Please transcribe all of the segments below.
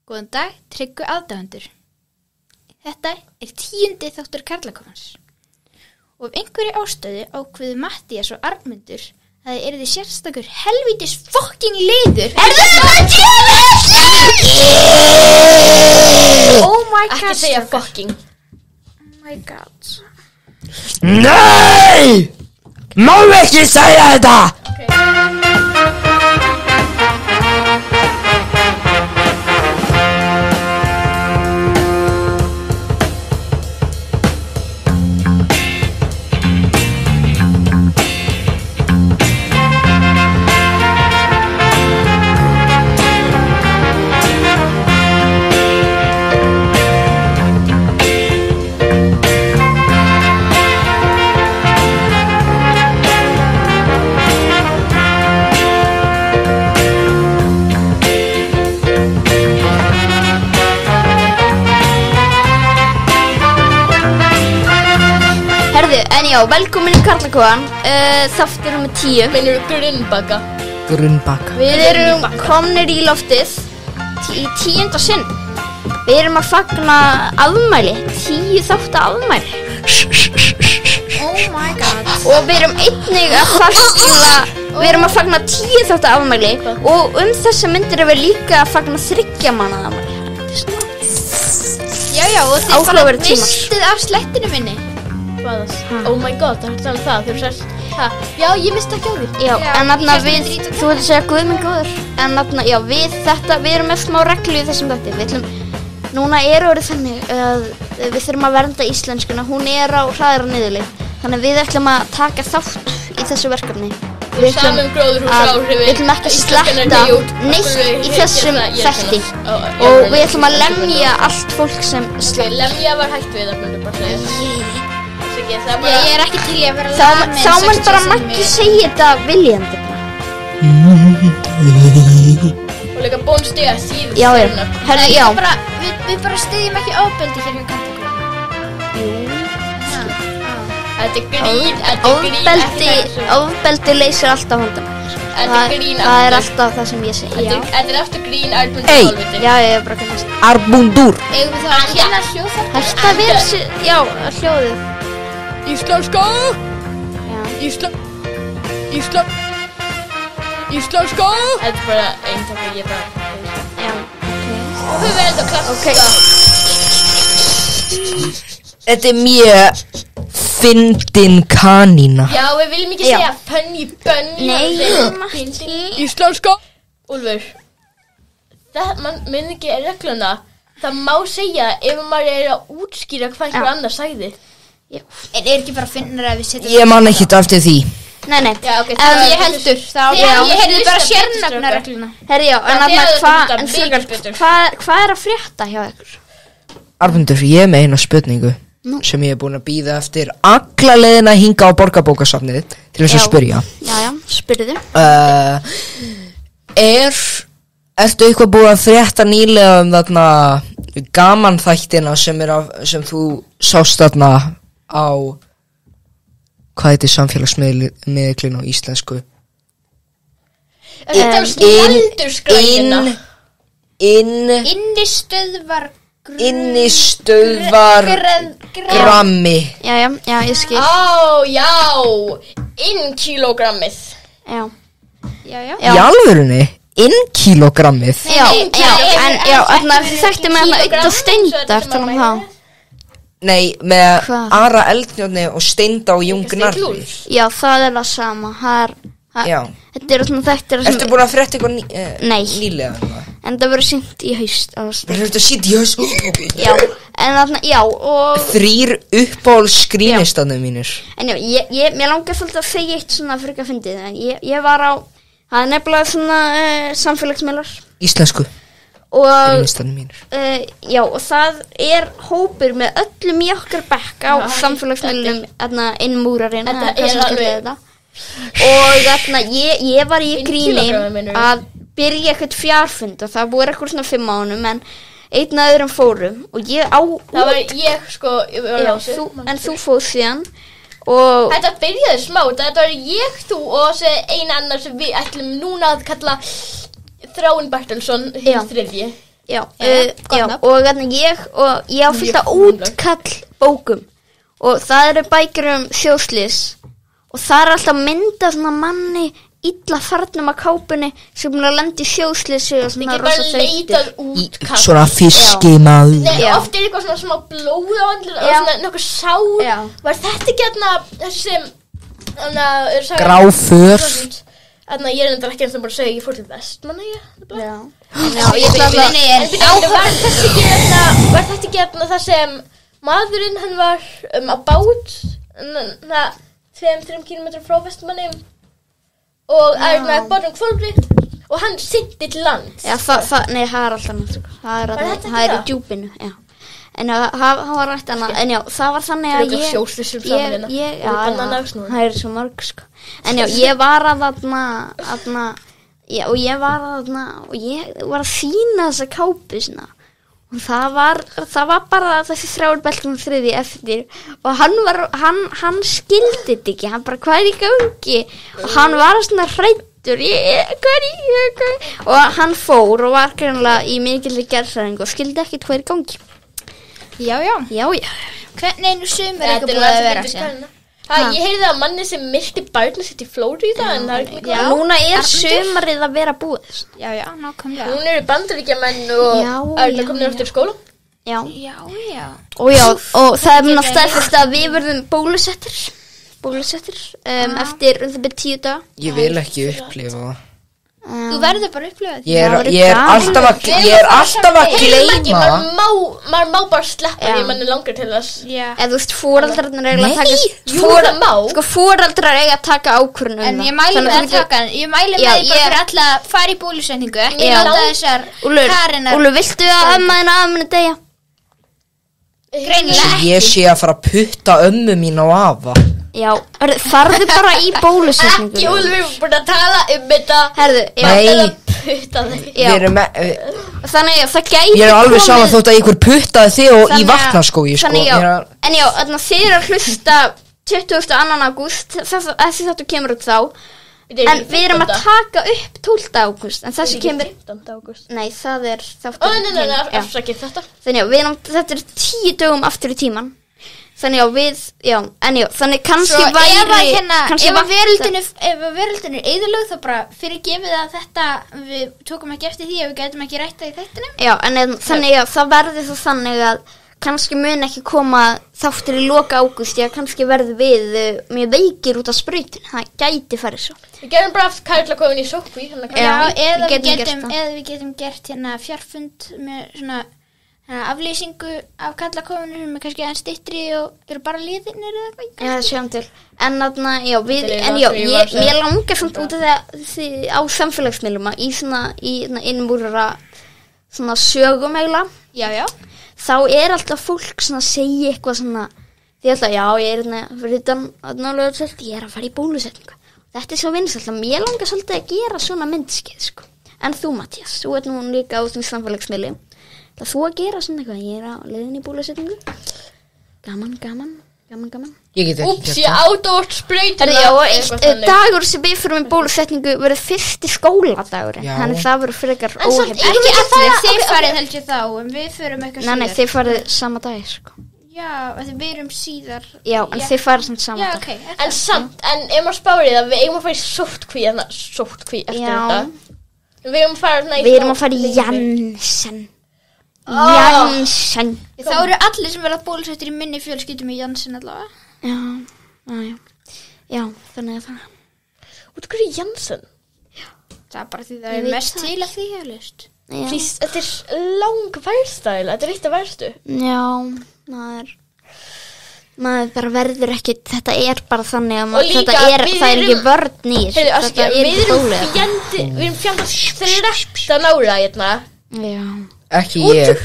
Góðan dag, tryggu aðdáendur. Þetta 10. þáttur Karlakofans. Og af einhverju ástæðu ákveðu Mattías og Arnmundur að það yrði sérstakur helvítis fucking liður. Oh my god. Ekki segja fucking. Oh my god. Nei! Má ekki segja þetta! En já, velkomin í Karlakofan, þáttur nummer 10. Meinur grunnbaka. Grunnbaka. Við erum komnir í loftið í 10. sinn. Við erum að fagna afmæli, 10 þáttu afmæli. Oh my god. Og við erum einnig að fagna 10 þáttu afmæli og þessa myndir erum við líka að fagna 3 mánaða afmæli. Já, og þið Áhugaverðir tímar. mistið af slettinu minni. Oh my god, það það, þeir sérst. Já, ég misti ekki á því. Já, en þarna ég við, hélt þú veit að segja guð minn góður. En þarna, já, við erum með smá reglu í þessum þætti. Núna orðið þannig að við þurfum að vernda íslenskuna. Hún á hraðara niðurleið. Þannig að við ætlum að taka þátt í þessu verkefni. Við ætlum ekki að sletta neitt í þessum þætti. Og við ætlum að lemja allt fólk sem sletta. Lemja var hægt við að bara segja. Ég er ekki til í að vera lamin. Þá mun bara Maggi segja þetta viljandi. Og líka bónstiga síðan. Já. Herðu, já. Við bara styðjum ekki ofbeldi hér hjá Karlakofan. Þetta grín. Ofbeldi leysir alltaf vandamál. Það alltaf það sem ég segi. Þetta aftur grín Arnmundur hálfviti. Já, ég bara kannast. Arnmundur. Eigum við þá að kynna hljóðþáttur? Þetta verður, já, hljóðið. Íslenska. Íslenska. Þetta bara eintak og ég bara. Já, Og við verðum að klassa. Þetta mjög fyndin kanína. Já, við viljum ekki segja funny bunny. Nei, Íslenska. Úlfur. Það minn ekki regluna. Það má segja ef maður að útskýra hvað einhver annar sagði. Er ekki bara að finna að við setjum... Ég man ekki eftir því. Nei. Já, ok. Ég heldur. Ég heyrði bara sérnafnaregluna. Herri, já, en hvað að frétta hjá ykkur? Arnmundur, ég með eina spurningu sem ég búin að bíða eftir alla leiðina hinga á Borgarbókasafnið til þess að spyrja. Já, spyrðu. Ertu eitthvað búin að frétta nýlega þarna gaman þættina sem þú sást þarna á hvað heitir samfélagsmiðlinn á íslensku? Þetta var snældurskrænina. Innistöðvar grammi. Já, ég skil. Já, innkílógrammið. Já. Í alvörunni? Innkílógrammið? Já, þið þekktu með Auð og Steindar, tala það. Nei, með Ara Eldnjóni og Steinda og Jung Narri. Já, það það sama. Já. Þetta svona þættir Ertu búin að frétta eitthvað nýlega? En það verður sýnt í haust. Það verður sýnt í haust? Já, en þarna, og... 3 uppáhaldsskrínistanum mínir. En já, mér langar fullt að segja eitt svona frekar fyndið. En ég var á, það nefnilega svona samfélagsmiðlar. Íslensku. Og... Skrínistanum mínir. Já, og það hópur með öllum í okkar bekk á samfélagsmiðlum, innmúrarinn. Þetta og þarna ég var í gríni að byrja eitthvað fjárfund og það búið eitthvað svona 5 mánuðum en einn að öðrum fórum og ég á það var ég sko en þú fóð síðan og þetta byrjaði smá, þetta var ég, þú og einn annar sem við ætlum núna að kalla Þráinn Bertelsson hinn þriðji. Já, gott já, nafn. og ég á fullt af útkall bókum og það eru bækur þjóðslys og það er alltaf mynda svona manni illa farnum að kápunni sem lendi þjóðslysi og Ég svona get bara rosa þreyttur. leitað útkall. Svona fiskimaður. Nei, Já. oft er eitthvað svona smá blóð á andlinu og Já. svona nokkuð sár. Já. Var þetta ekki þessi Gráför. Ég er enda ekki eins og bara að segja, ég fór til Vestmannaeyja. Já, ég ætla að En byrju, var þetta ekki það sem maðurinn, hann var á bát 2-3 kilometrar frá Vestmannaeyjum og bátum hvolfri og hann synti til land. Já, nei, það er alltaf náttúrulega. Það er í djúpinu, já. En já, það var rætt annað. En já, það var þannig að Frekar sjóslysum saman hérna. já, það er svo mörg, sko. En já, ég var að þarna, já, og ég var að þína þessa kápu svona. Og það var bara þessi 3 beltum 3 eftir og hann skildi þetta ekki, hann bara hvað er í gangi og hann var svona hræddur og hann fór og var greinlega í mikilvæg gerðsæðing og skildi ekkert hvað er í gangi. Já. Hvernig einu sumar Þetta eitthvað er búið að það vera sem síðan? Ég heyrði að manni sem myrti barnið sitt í Flórída en það er ekki Já, núna er sumarið að vera búið. Já, nákvæmlega. Hún eru Bandaríkjamenn og Já, er komin aftur í skóla. Já. Já. Og það er mjög staðfest að við verðum bólusettir eftir 10 daga. Ég vil ekki upplifa það. Þú verður bara að upplifa þetta. Ég er alltaf að gleyma. Maður má bara sleppa því mann er langar til þess. Já. Eða þú veist, foreldrarnir eiga að taka Jú, það má. Sko, foreldrar eiga að taka ákvörðun En ég mæli með að taka hann. Ég mæli með því bara fyrir alla að fara í bólusetningu. Ekki Já. láta þessar Karenar. Úlfur, viltu að amma þín að muni deyja? Greinilega ekki. Ég sé að fara að putta ömmu mín á afa. Já, farðu bara í bólusetningu. Ekki Úlfur búin að tala þetta. Herðu, já. Nei, Putta þig. Já. Þannig að það gæti ég er alveg saman þótt að ykkur puttaði þig og í Þannig að- vatnaskói, sko. Þannig já, Ég er- en já, þannig að þið eru að hlusta 22. ágúst, þessi þáttu kemur út þá. En við erum að taka upp 12. ágúst, en þessi kemur, 15. ágúst. nei, það er þáttu. Nei, Já. afsakið þetta. Þannig já, þetta er 10 dögum aftur í tíman. Þannig þannig kannski Svo væri ef að veröldin er eyðilög þá bara fyrir gefið að þetta við tókum ekki eftir því að við gætum ekki rætt það í þættinum. Já, en þannig að það verði þá þannig að kannski mun ekki koma þáttur í loka ágúst, já, kannski verði við mjög veikir út af sprautinu, það gæti farið svo. Við gerum bara aftur Karlakofinn í sótkví. Já, eða við við getum getum gert hérna fjarfund með svona aflýsingu af Karlakofinu sem er kannski aðeins styttri og eru bara liðinir eða eitthvað. Já, sjáum til. En þarna, já, Ég ég langar samt út af því á samfélagsmiðlum í svona, innmúrara svona sögum eiginlega. Já. Þá er alltaf fólk svona að segja eitthvað svona, því alltaf, já, ég er fyrir þetta ég er að fara í bólusetningu. Þetta er svo vinsælt að mér langar svolítið að gera svona myndskeið, sko. En þú, Mattías, þú ert nú líka á þessum samfélagsmiðli. Það þú að gera svona eitthvað, ég er á leiðinni í bólusetningu. Gaman. Ég get ekki Úps, ég átótt sprautina. Já, dagur sem við fyrir með bólusetningu verður fyrsti skóladagurinn. Já. Þannig það verður frekar En samt, óhefn. Ekki allir þið farið held ég þá en við förum eitthvað Nei, þið farið sama dag, sko. Já, við erum síðar. Já, en þið farið samt sama Já, dag. ok. En samt, ef maður spárið að við eigum að fara í sótkví eftir Já. þetta. Við eigum að fara Við erum að fara í Janssen. Þá eru allir sem verða bólusettir í minni fjölskyldum í Janssen allavega. Já, þannig að það. Út hverju Janssen? Það er bara því það Ég er veit mest það til af því heflust. Þetta er lang verstæl. Þetta er eitt af verstu. Já, maður bara verður ekki, þetta er bara þannig að Og líka, það er við ekki erum- vörn í þessu, Heyrðu, þetta Askja, við erum bólið. við erum fjandast 13 ára hérna. Já, Ekki ég.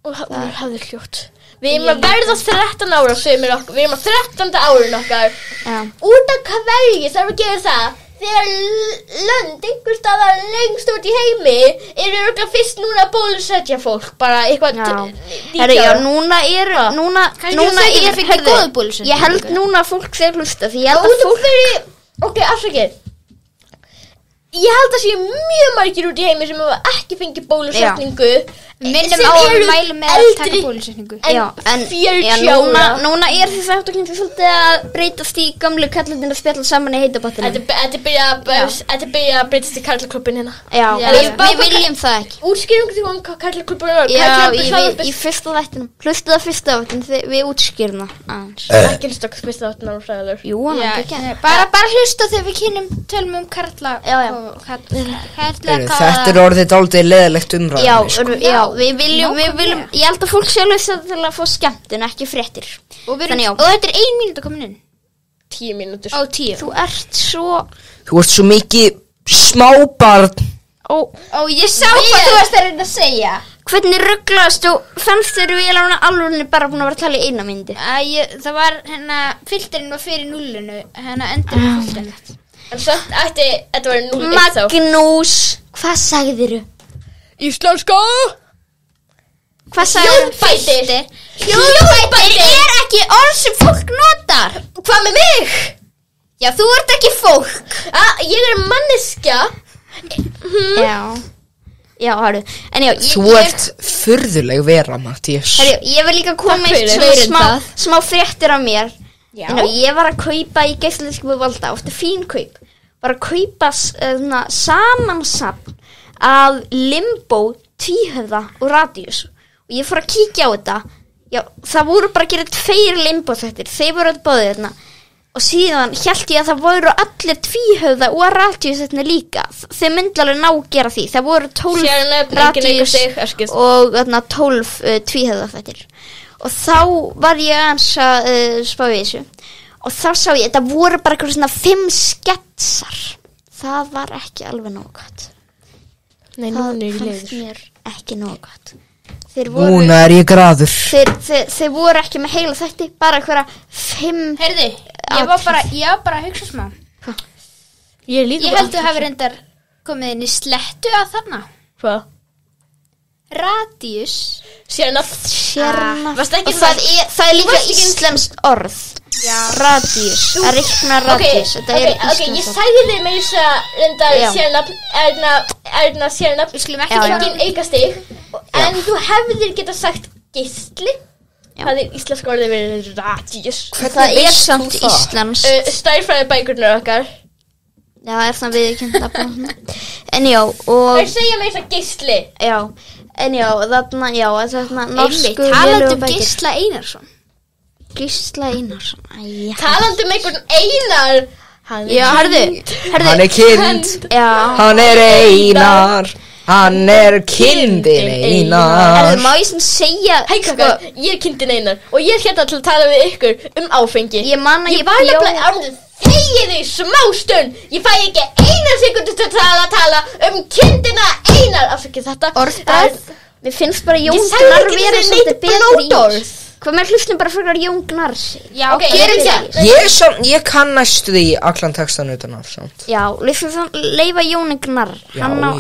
Og það hafði hljótt. Við erum að verða 13 ára sem er okkur. Við erum að 13. árin okkar. já, Út af hverju þarf að gera það? Þegar lönd einhver staðar lengst út í heimi eru örugglega fyrst núna að bólusetja fólk. Bara eitthvað herru, já, núna Kannski þau geta fengið góða bólusetningu. ég held núna að fólk sé að hlusta, því ég held Út að af fólk, hverju, ok, afsakið. Ég held að sé mjög margir út í heimi sem hafa ekki fengið bólusetningu Minnum sem á að eru mæla með að taka eldri bólusetningu. Já, en 40 núna er því þetta kannski svolítið að breytast í gamlu kallandinn að spjalla saman í heitabattinu. Þetta byrja að breytast í karlaklubbin hérna. Já, við viljum það ekki. Útskýringu því hvað karlaklubbin er. Já, í fyrsta þættinum. Hlustu það fyrsta þættin, við útskýrum það aðeins. Ekki hlusta okkur fyrsta þættin á fræðilegur. Jú, hann ekki. Bara hlusta þegar við tölum karla. Þetta orðið dálítið leðilegt umræðan. Já, við viljum, ég held að fólk sjálf þess til að fá skemmtun, ekki fréttir. Og þetta er 1 mínúta komin inn. 10 mínútur. 10. Þú ert svo mikið smábarn. Ég sá hvað þú varst að reyna að segja. Hvernig rugglaðast þú, fannst þér vel á alvörunni bara búin að vera að tala í 1 mínútu? Það var filterinn var fyrir 0, endur filterinn. En samt þetta var 0-1 þá. Magnús, hvað sagðirðu? Íslenska. Hvað sagðirðu? Hljóðbætir er ekki orð sem fólk notar. Hvað með mig? Já, þú ert ekki fólk. Ég er manneskja. Já, hörru. En já, þú ert furðuleg vera, Mattías. Herru, ég vil líka koma eitt smá fréttir af mér. Já. En ég var að kaupa í Geislaskipið Valda, ofta fín kaup. Var að kaupa samansafn af Limbo, Tvíhöfða og Radius. Og ég fór að kíkja á þetta. Já, það voru bara að gera 2 Limbo þættir. Þeir voru að báði þarna. Og síðan hélt ég að það voru allir Tvíhöfða og Radius þarna líka. Þeir myndi alveg ná að gera því. Það voru 12 Radius og 12 Tvíhöfða þættir. Og þá var ég aðeins að spá í þessu. Og þá sá ég, þetta voru bara eitthvað svona 5 sketsar. Það var ekki alveg nógu gott. Nei, núna er ég leiður. Það fannst mér ekki nógu gott. Núna er ég graður. Þeir voru ekki með heila þætti, bara eitthvað 5. Heyrðu, ég var bara að hugsa smá. Ég held að þú hafi reyndar komið inn í slettu að þarna. Hvað? Radius. Sérnafn. Og það er líka íslenskt orð. Já. Radius. Að reikna radius. Þetta er íslenskt orð. Ég sagði þig með þess að reyndar sérnafn sérnafn. Við skulum ekki engin eikastig. En þú hefðir geta sagt geisli. Það er íslensk orðið verið radius. Það er samt íslenskt. Stærðfræði bækurnar okkar. Já, það er svona viðurkennt að búin. En já, og Það segja með þess að geisli. Já, en já, þarna norsku Talandi Gísla Einarsson. Gísla Einarsson. Talandi einhvern Einar. Já, herðu. Hann er kind. Já. Hann er Einar. Hann er kindin Einar. Má ég sem segja ég er kindin Einar. Og ég er hérna til að tala við ykkur áfengi. Ég man að ég var nefnilega þegið þig smástund. Ég fæ ekki 1 sekundu til að tala kindina Einar. Afsakið þetta orðbæð. Mér finnst bara Jón Gnarr verið svolítið betri í orð. Hvað með hlustum bara fyrir Jón Gnarr? Já, gerum það. Ég kann næstu því allan textan utan af samt. Já, leifa Jóni Gnarr. Hann á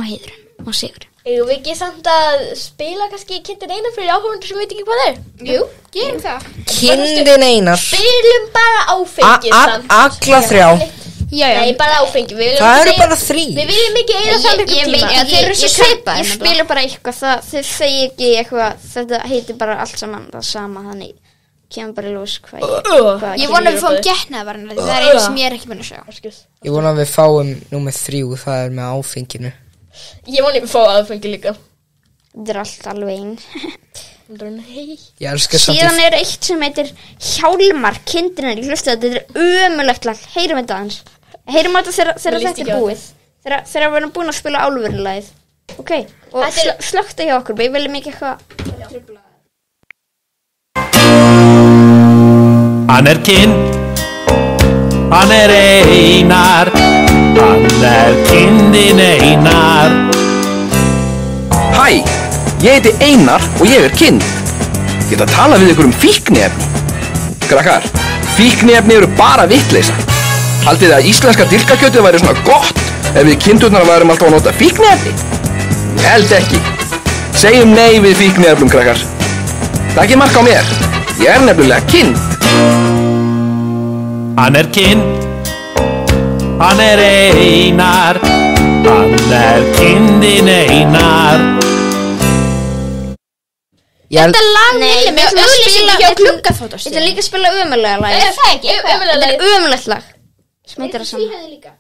heiðurinn og sigur. Erum við ekki samt að spila kannski kindin Einar fyrir áhörundur sem veit ekki hvað það er? Jú, gerum það. Kindin Einar. Spilum bara áfengi samt. Alla 3. Nei, bara áfengi. Það eru bara 3. Við viljum ekki eina saman tíma. Þeir eru svo svipað. Ég spila bara eitthvað, þeir segja ekki eitthvað, þetta heitir bara allt saman það sama, þannig kemur bara í ljós hvað ég vona að við fáum getnaðvarna. Það er einu sem ég er ekki búin að sjá. Ég vona að við fáum númer 3, það er með áfenginu. Ég vona að við fáum áfengi líka. Þetta er allt alveg einn. Síðan er eitt sem heitir Hjálmar, kindinir. Ég hlusta þetta er ömulegt lag. Heyrum þetta aðeins. Heyrum þetta þegar þetta er búið. Þegar við erum búin að spila álverðinlagið. Ok, og slökta hjá okkur. Við viljum ekki eitthvað. Hann er kind, hann er Einar, hann er kindin Einar. Hæ, ég heiti Einar og ég er kind. Ég ætla að tala við ykkur fíkniefni. Krakkar, fíkniefni eru bara vitleysa. Haldið að íslenska dilkakjötið væri svona gott ef við kindurnar værum alltaf að nota fíkniefni? Ég held ekki. Segjum nei við fíkniefnum, krakkar. Takið mark á mér. Ég er nefnilega kind. Hann er kind, hann er Einar, hann er kindin Einar. Þetta lag Nei, minni við með ætlum að auglýsingu spila- hjá við ætlum- Gluggaþvottastöðinni. Ég ætla líka að spila ömulega lag Er það ekki? Þetta er ömulegt lag Smeytir það saman Tvíhöfði líka.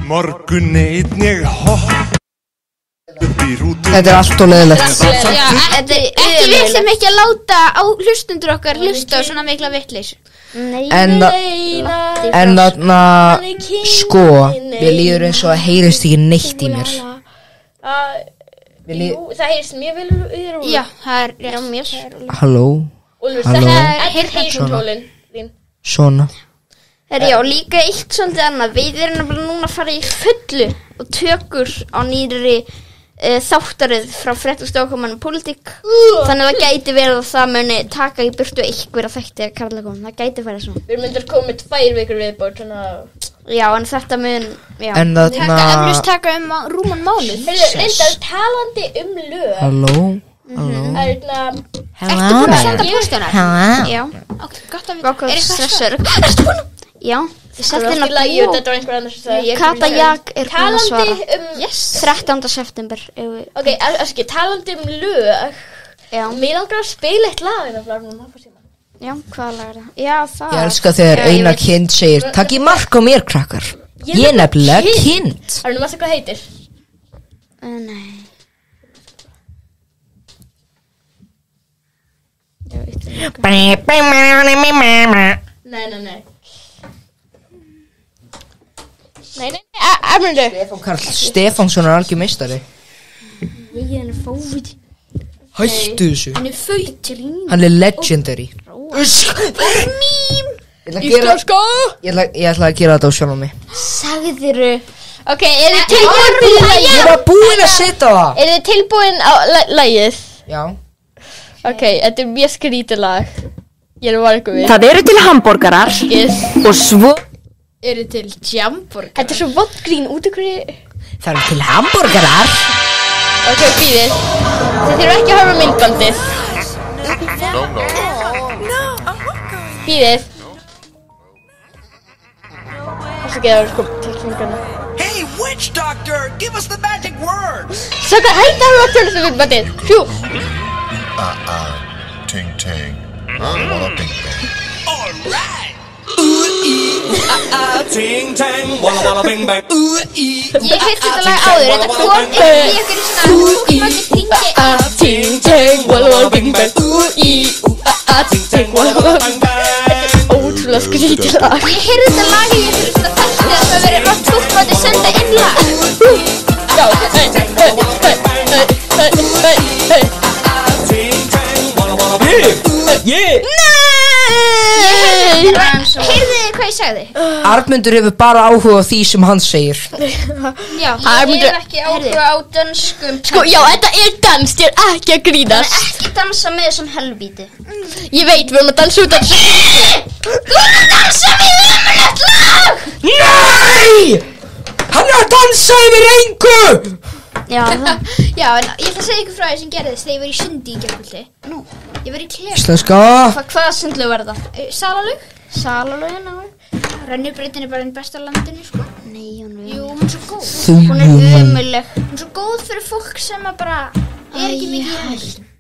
Morgun einnig hopp upp í rútu. Þetta er allt og leiðilegt. Já, ekki við ætlum ekki að láta á hlustundur okkar hlusta á svona mikla vitleysu. Nei, En þarna, sko, mér líður eins og að heyrist ekki neitt í mér. Jú, það heyrst mjög vel úr Já, það er Já, mér Halló, Úlfur, Halló. þetta er heyrnartólin þín. svona. Herri, já, líka eitt svolítið annað Við erum nefnilega núna að fara í fullu og tökur á nýri þáttaröð frá fréttastofukomanum Pólitík Þannig að það gæti verið að það muni taka í burtu einhverja þætti að karlakonum Það gæti verið svona Við myndum koma með 2 vikur viðbót, þannig að... Já, en þetta mun, já En þarna, eflust taka rúman mánuð. Heyrðu, reyndar talandi lög. halló, Það er hérna... Ertu búin að senda póstana? Já, Ok, gott að Vaka Er eitthvað stressur Ertu búin að? Já, þið Það settir er inn ekki lagi að út, þetta var einhver annars að segja. Kata Jak er búin að svara Talandi 13. september Ok, ekki, talandi lög. Já, Mér langar að spila eitt lag en það var nú maður síma. já, hvað lag er það? Já, það ég elska þegar Já, ég eina veit. kind segir, takk í mark á mér krakkar. Ég er nefnilega kind. Það er nú maður hvað heitir. Nei Ég veit ekki Nei. Ermundur. Stefán Karl Stefánsson er algjör meistari. Ég er fóvit Hættu þessu. Hann er fautur. Hann er legendary. Ég ætla að gera þetta á sjálf á mig. Sagðiru Ok, er þið tilbúin í lagið? Ég var búinn að setja það. Er þið tilbúin á lagið? Já. Ok, þetta er mjög skrítið lag. Ég er var eitthvað við. Það eru til hambúrgarar og svo Eru til jamborg. Þetta er svo vott grín út af hverju. Það eru til hambúrgarar. Ok, býðið. Þið þurfum ekki að horfa á myndbandið. Býðið. Það er ekki sko tilkynningarna. Hey, witch doctor, give us the magic words. Svo hvað hætti að horfa á þessu myndbandið? Hjú. Ting ting. Walla bing bang. All right. Ting tang, walla walla bing bang. Ég heyrti þetta lag áður. Þetta kom upp í ykkur svona Ting tang, walla walla bing bang. Ting tang, walla walla bing bang. Þetta er ótrúlega skrítið lag. Ég heyrði þetta lag í ykkur svona þætti að það verið rátt fólk mátti senda inn lag. Já, Heyrðu þið hvað ég sagði? Arnmundur hefur bara áhuga á því sem hann segir. Já, Ég er ekki áhuga á dönskum Sko, já, þetta er dans, ég er ekki að grínast. Ekki dansa með þessum helvíti Ég veit, við erum að dansa út af þessu. Þú ert að dansa við ömulegt lag Nei! Hann er að dansa yfir engu! Já, það já, en ég ætla að segja ykkur frá því sem gerðist þegar ég var í sundi í gerðkvöldi. Nú, ég var í klefa. Íslenska. Hvaða sundlu var það? Salalög. Salalögin á Rennibrautin er bara einn besta á landinu, sko. Nei, hún er Jú, hún er svo góð. Hún er ömuleg Hún er svo góð fyrir fólk sem að bara er ekki mikið í rennibrautin.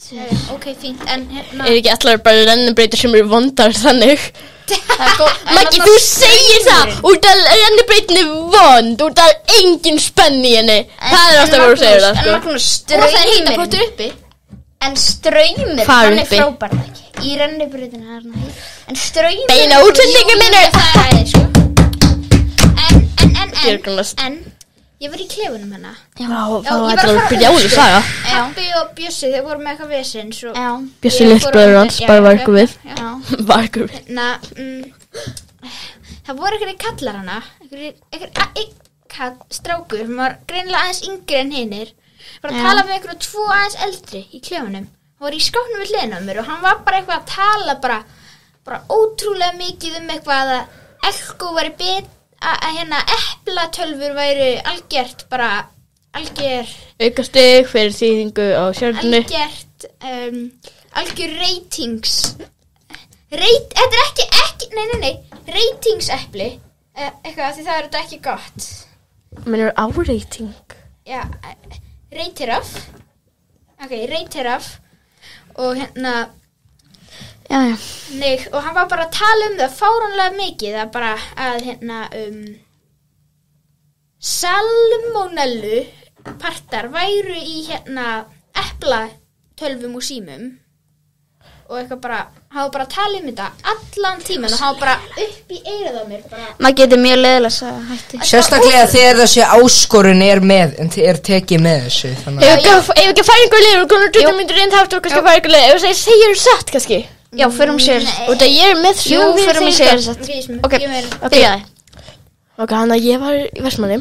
Ok, fínt, en hérna... Er ekki allar bara rennibreytir sem eru vondar þannig? Maggi, þú segir það út af rennibreytin er vond, út af engin spenni í henni. Það er alltaf að segja það, sko. Og það er hitapottur uppi. En straumur, Hvar hann er uppi? frábær ekki Í rennibrautina er hann heit En straumur Beina útsendingu minni. Það er æði, sko. Björgunast. En, ég var í klefunum hennar. Já, Já, það ég er var að alveg fara brjálu þessu. saga. Pappi og Bjössi, þeir voru með eitthvað vesins og... Já, Bjössi litbróður hans, bara var eitthvað við. Já, Var eitthvað við. na, það voru einhverjir kallar hana, strákur sem var greinilega aðeins yngri en hinir, var að tala með einhverju 2 aðeins eldri í klefunum. Hann var í skápnum við hliðina á mér og hann var bara eitthvað að tala bara ótrúlega mikið um eitthvað að Elko væri að hérna eplatölfur væri algjört Aukastig fyrir þýðingu á sjörnu. algjör ratings þetta er ekki Nei, reytingsepli eitthvað því það er þetta ekki gott. Mennur áreyting? Já, reytiraf. Ok, reytiraf og hérna Já. Nei, og hann var bara að tala það fáránlega mikið að bara að hérna salmonellu partar væru í hérna eplatölvum og símum og eitthvað bara, hann var bara að tala þetta allan tíman og hann var bara upp í eyrað á mér bara. Maður getur mjög leiðilega að hætti. Sérstaklega þegar þessi áskorun með en er tekið með þessu. Ef ekki að fara einhver leið og konar 20 myndir reynd haft og kannski að fara einhver leið ef það segir satt kannski. Já, förum sér. Og það ég með Jú, förum í segir satt. Ok, byrjaði. Ok, hann að ég var í Vestmanni.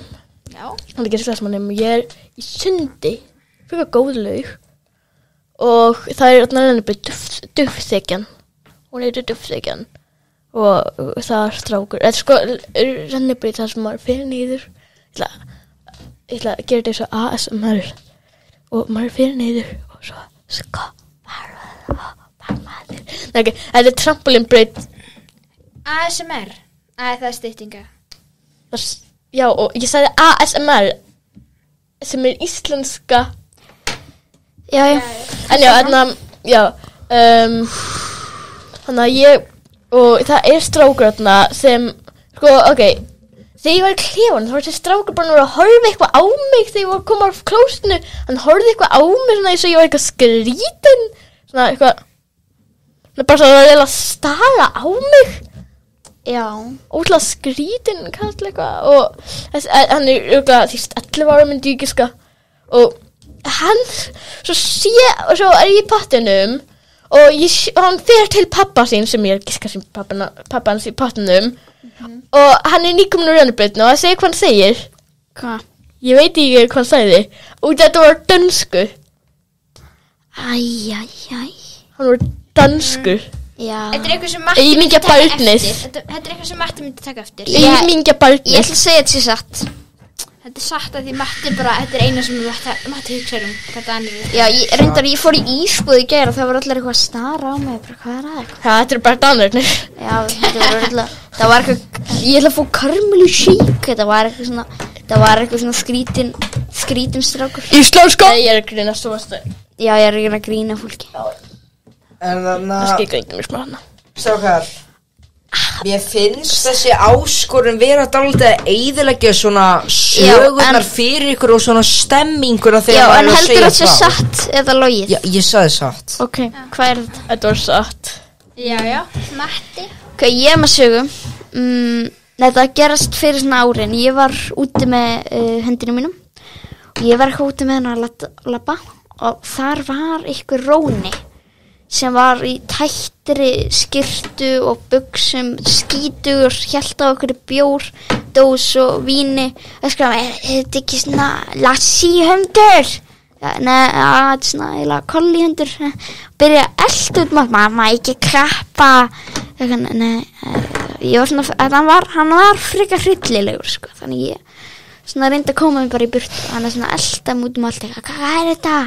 Já. Hann gerist Vestmanni og ég er í Sundi. Fyrir góð laug. Og það er Dufþekjan. Hún heitir Dufþekjan. Og það er strákur. Þetta sko rennibreyt það sem maður fyrir niður. Ég ætla að gera þetta svo ASMR. Og maður fyrir niður og svo sko Nei, okay. Þetta er trampolinbreyt. ASMR. Það er styttinga. Já, og ég sagði ASMR sem er íslenska. Já. En já, þannig að ég og það er strákur þarna sem sko, ok, þegar ég var í klefanum þá var þessi strákur bara að horfa eitthvað á mig þegar ég var að koma á klóstinu. Hann horfði eitthvað á mig svona eins og ég var eitthvað skrítin svona eitthvað bara svona að reyna að stara á mig. Já. Ótrúlega skrítin kannski eitthvað og hann er auðvitað því 11 ára myndi ég giska og hann svo er ég í pottinum og hann fer til pappa sín sem ég giska sem pappa hans í pottinum og hann er nýkomin úr rennibreytinu og það segir hvað hann segir. Hvað? Ég veit ekki hvað hann sagði og þetta var dönsku. Hann var danskur. Já. Þetta er eitthvað sem Matti myndi taka eftir. Þetta er eitthvað sem Matti myndi taka eftir. Ég ætla að segja þetta sé satt. Þetta er satt að því Matti bara, þetta er eina sem Matti hugsar hvað það er. Já, ég fór í ísbúð í gær og það var allir eitthvað að stara á mig. Bara, hvað er það? Já, þetta er bara danirnir. Já, það var eitthvað, ég ætla að fá karmelu shake. Það var eitthvað svona skrítin strákur. Íslenska! Ég er að grína svo að stöð. Já, ég er að grína fólki. En þannig það skilja ekki mér smá hana. Strákar, mér finnst þessi áskorun vera dálítið að eyðileggja svona sögurnar fyrir ykkur og svona stemminguna þegar maður er að segja frá. Já, en heldur þetta sé satt eða logið? Já, ég sagði satt. Ok, hvað er þetta? Þetta var satt. Já, Matti. Ok, ég er með sögu. Þetta gerast fyrir svona árin. Ég var úti með hendinu mínum og ég var eitthvað úti með hennar að labba og þar var ykkur róni sem var í tættri skyrtu og buxum skítugur, hélt á okkur bjór, dós og víni og skrafa, er þetta ekki svona lassíhundur? Nei, þetta er svona eða kollíhundur byrja að elda út mamma, ekki klappa nei, ég var svona hann var frekar hryllilegur sko, þannig ég svona reyndi að koma mig bara í burt og hann er svona elda út allt hvað er þetta?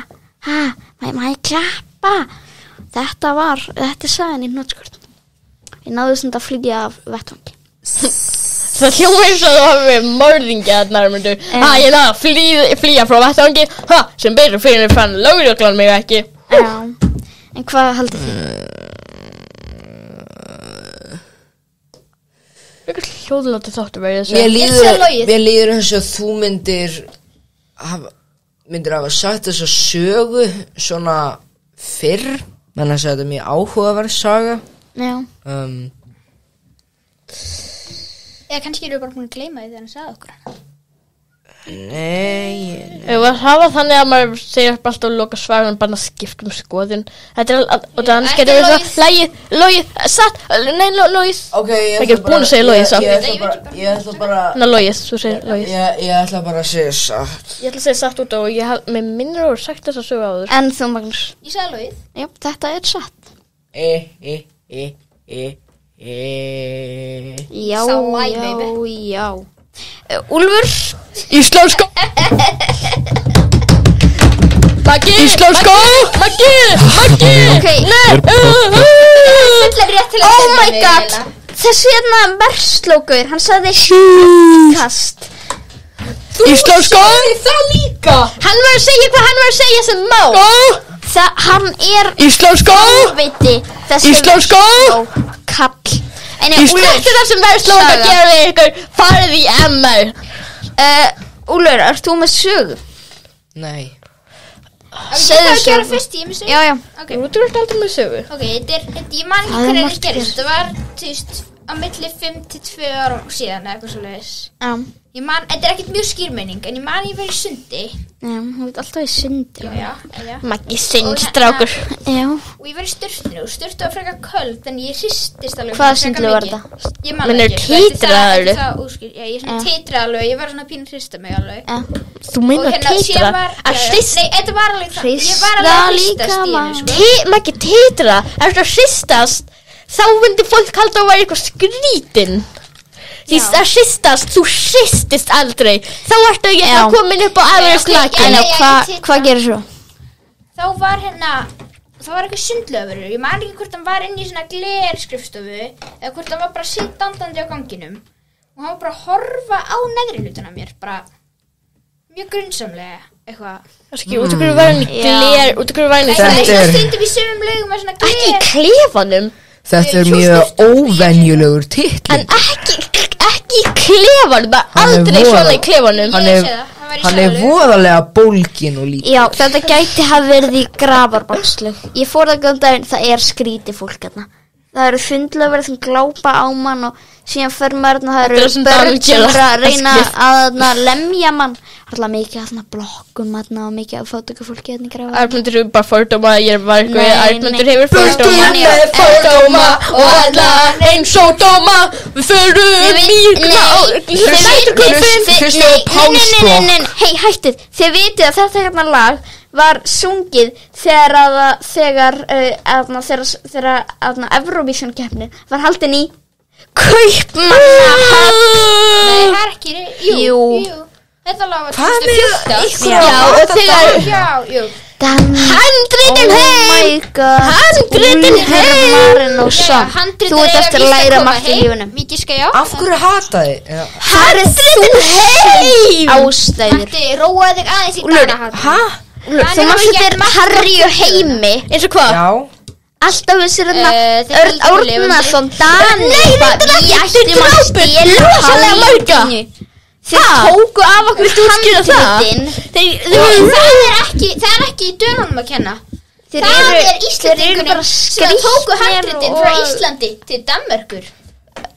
Má ég klappa? Þetta er sagan í hnótskort. Ég náði svona að flytja af vettvangi. Það hljóma eins og það hafi morðingi að nærmundu. Ég náði að flýja frá vettvangi. Sem betur fyrir fann lögreglan mig ekki. Já, en hvað haldið þið? Eitthvað hljóðlátt þáttu verið þessu. Mér líður eins og þú myndir hafa sagt þess að sögu svona fyrr. Men þess að þetta er mjög áhugaverð saga. Já. Eða kannski eru bara búin að gleyma því þegar hann sagði okkur hana. Nei. Það var þannig að maður segja alltaf að loka svaran bara að skipta skoðun. Þetta er og þannig getur við það logið, satt, nei, logið. Ok, ég ætla búin að segja logið satt. Ég ætla bara Ná, logið, þú segir logið. Ég ætla bara að segja satt. Ég ætla að segja satt út og með minnur og sagt þess að sögu áður. En þú, Magnús? Ég sagði logið. Já, þetta er satt. Já. Úlfur Íslenska Maggi Íslenska Maggi Ok, Fullar rétt til að oh my god þessi hérna verslókur, hann sagði kast. Íslenska Það líka Hann var að segja hvað hann var að segja sem má. Hann er Íslenska viti þessi Íslenska kall. Þetta er það sem verslóka gera við ykkur. Farið í MR. Úlfur, ert þú með sögu? Nei Segðu það að gera fyrst, ég með sögu. Já Þú ert aldrei með sögu. Ok, ég man ekki hvernig þetta gerist. Þetta var, þú veist, á milli 5 til 2 ára síðan eða eitthvað svoleiðis. Ég man, þetta er ekkert mjög skýrmenning, en ég man ég var í sundi. Já, hún veit alltaf í sundi. Já. Maggi sundstrákur. Já. Og ég var í sturtinu og sturtu var frekar köld, en ég hristist alveg. Hvaða sundlu var þetta? Ég man ekki. Titraður. Já, ég svona titraði alveg, ég var svona pínu hrista mig alveg. Þú meina titra? Að hrista? Nei, þetta var alveg það. Ég var alveg að hristast í hennu, sko. Maggi titra? Er þetta að hristast? Þá myndi fólk halda að vera eitthvað skrítin. Því að hristast, þú hristist aldrei. Þá ertu ekki að koma upp á aðra snakin. Hvað gerir svo? Þá var það var eitthvað sundlöfurur. Ég man ekki hvort hann var inn í svona glerskrifstofu eða hvort hann var bara sitt andandi á ganginum. Og hann var bara að horfa á neðri hlutuna mér. Bara mjög grunnsamlega eitthvað. Það er ekki, út okkur var hann í gler, út okkur var hann í þannig. Það stundum í sömum lögum með svona gler. Ekki í klefanum. Þetta er mjög óvenjulegur titling. En ekki í klefanum, það er aldrei svona í klefanum. Hann er voðalega bólgin og líka. Já, þetta gæti hafa verið í gravarbakslu. Ég fór það góðan daginn, það er skrítið fólk hérna. Það eru fundlöfur sem glápa á mann og síðan fer maður hérna, það eru börn sem eru að reyna að lemja mann. Alltaf mikið að blokkum og mikið að fótöku fólki hérna í gravar. Arnmundur er bara fordóma, ég var eitthvað, Arnmundur hefur fordóma. Burtu með fordóma og alla eins og dóma. Við förum Nei, hei, hættið. Þið vitið að þetta hérna lag var sungið þegar Eurovision keppnin var haldin í Kaupmannahöfn. Nei, það er ekki. Jú. Þetta lag var 2014. Já, og þegar Handritin heim Þú ert eftir að læra margt í lífunum. Mikið skal já. Af hverju hataði? Handritin heim Ástæður Róaði þig aðeins í dag. Þú mást þetta Harry og Heimi. Eins og hvað? Já. Alltaf þessir Örn Árnason Dani. Ég ætti maður að stela Þeir tóku af okkur handritin. Það er ekki í dönunum að kenna. Það er Íslandingunum sem tóku handritin frá Íslandi til Danmörkur.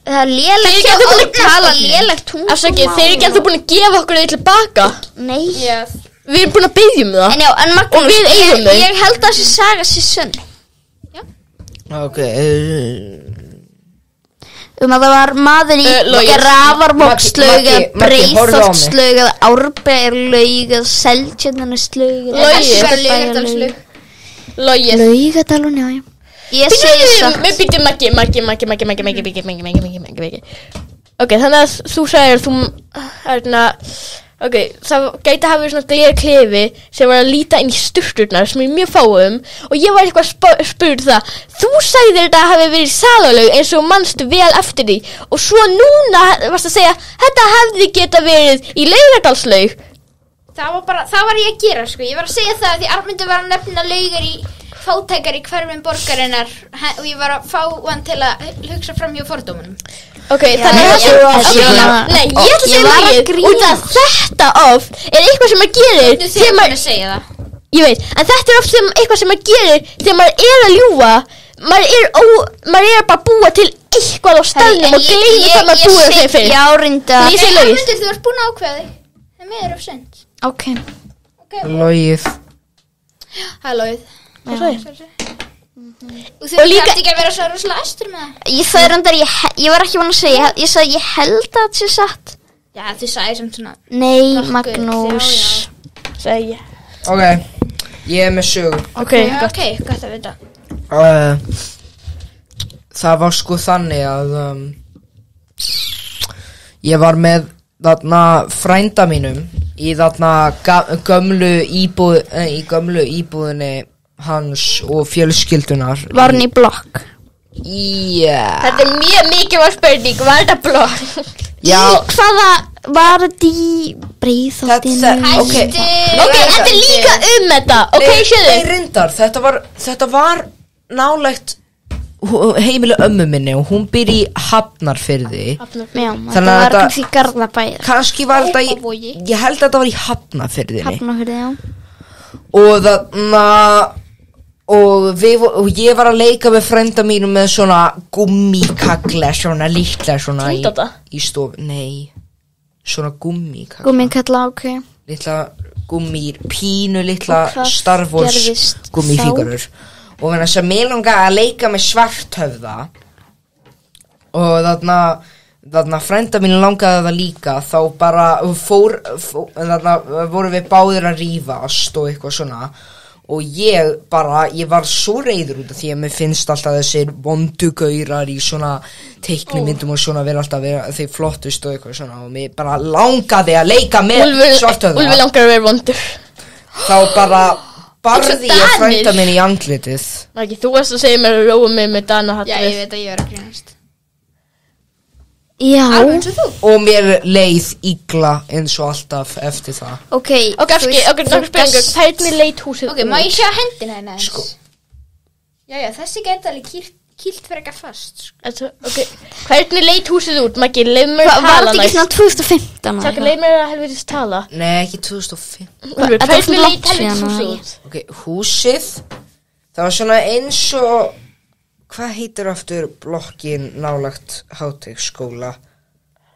Það er lélegt að tala lélegt tungumál. Afsakið, þeir eru ekki alltaf búin að gefa okkur þau tilbaka. Nei. Við erum búin að biðja það. En Magnús, og við eigum þau. Ég held að þessi saga sé sönn. Já. Ok. Að það var maður í Grafarvogslaug eða Breiðholtslaug eða Árbæjarlaug eða Seltjarnarneslaug Laugadalslaug. Laugadalun, já. Ég segi satt. Við byggjum Maggi. Ok, þannig að þú sagðir ok, það gæti að hafa verið svona glerklefi sem var að líta inn í sturturnar sem er mjög fáum og ég var eitthvað spurð það. Þú sagðir þetta hafi verið í Salalaug eins og manstu vel eftir því og svo núna varst að segja þetta hefði geta verið í Laugardalslaug. Það var ég að gera, sko. Ég var að segja það því Arnmundur var að nefna laugar í fátækar í hverfum borgarinnar og ég var að fá hann til að hugsa fram hjá fordómunum. Ok, þannig að ég ætla að segja lagið út af þetta oft er eitthvað sem maður gerir þegar maður segja það. Ég veit, en þetta er oft eitthvað sem maður gerir þegar maður er að ljúga. Maður er bara að búa til eitthvað á staðnum og gleyma það maður búið þegar fyrir. Já, reynda. Arnmundur, þú ert búin að ákveða þig. Það er meður of sent. Ok. Logið. Það er logið. Og þú líka ekki að vera svo rosalega æstur með það. Ég sagði reyndar, ég var ekki búin að segja. Ég sagði ég held að þetta sé satt. Já, þú sagði sem svona. Nei, Magnús. Sagði ég. Ok, ég er með sögu. Ok, gott að vita. Það var sko þannig að ég var með þarna frænda mínum í þarna gömlu íbúðinni hans og fjölskyldunar. Var hann í blokk? Já. Þetta mjög mikilvæg spurning, var þetta blokk? Já. Hvaða var þetta í Breiðholtinu? Ok, þetta er líka þetta. Ok, sjöðu. Nei, reyndar, þetta var nálægt heimili ömmu minni og hún býr í Hafnarfirði. Já, þetta var kannski Garðabæ. Kannski var þetta ég held að þetta var í Hafnarfirðinni. Hafnarfirði, já. Og ég var að leika með frænda mínum með svona gummikagla, svona litla svona í stofu. Nei, svona gummikagla. Gummikagla, ok. Litla pínu litla Star Wars gummifígurur. Og þannig að mér langaði að leika með Svarthöfða. Og þarna frænda mín langaði það líka. Þá bara þarna vorum við báðir að rífast og eitthvað svona. Og ég var svo reiður út af því að mér finnst alltaf þessir vondugaurar í svona teiknimyndum og svona vera alltaf þeir flottust og eitthvað svona. Og mér bara langaði að leika með Svarthöfða. Úlfi langar að vera vondur. Þá bara barði ég frænda minn í andlitið. Ekki, þú varst að segja mér að róa mig með Dana hattrið. Já, ég veit að ég var að grínast. Já. Og mér leið illa eins og alltaf eftir það. Ok, nokkur spurningu, hvernig leit húsið Ok, má ég sjá hendina henni eins? Sko. Já, þessi geta alveg kýlt frekar fast. Ok, hvernig leit húsið út? Maggi, leið mér að tala Var þetta ekki svona 2015? Takk, leið mér að helvitis tala. Nei, ekki 2005. Hvernig leit helvitis húsið út? Ok, húsið, það var svona eins og, hvað heitir aftur blokkin nálagt Háteigsskóla?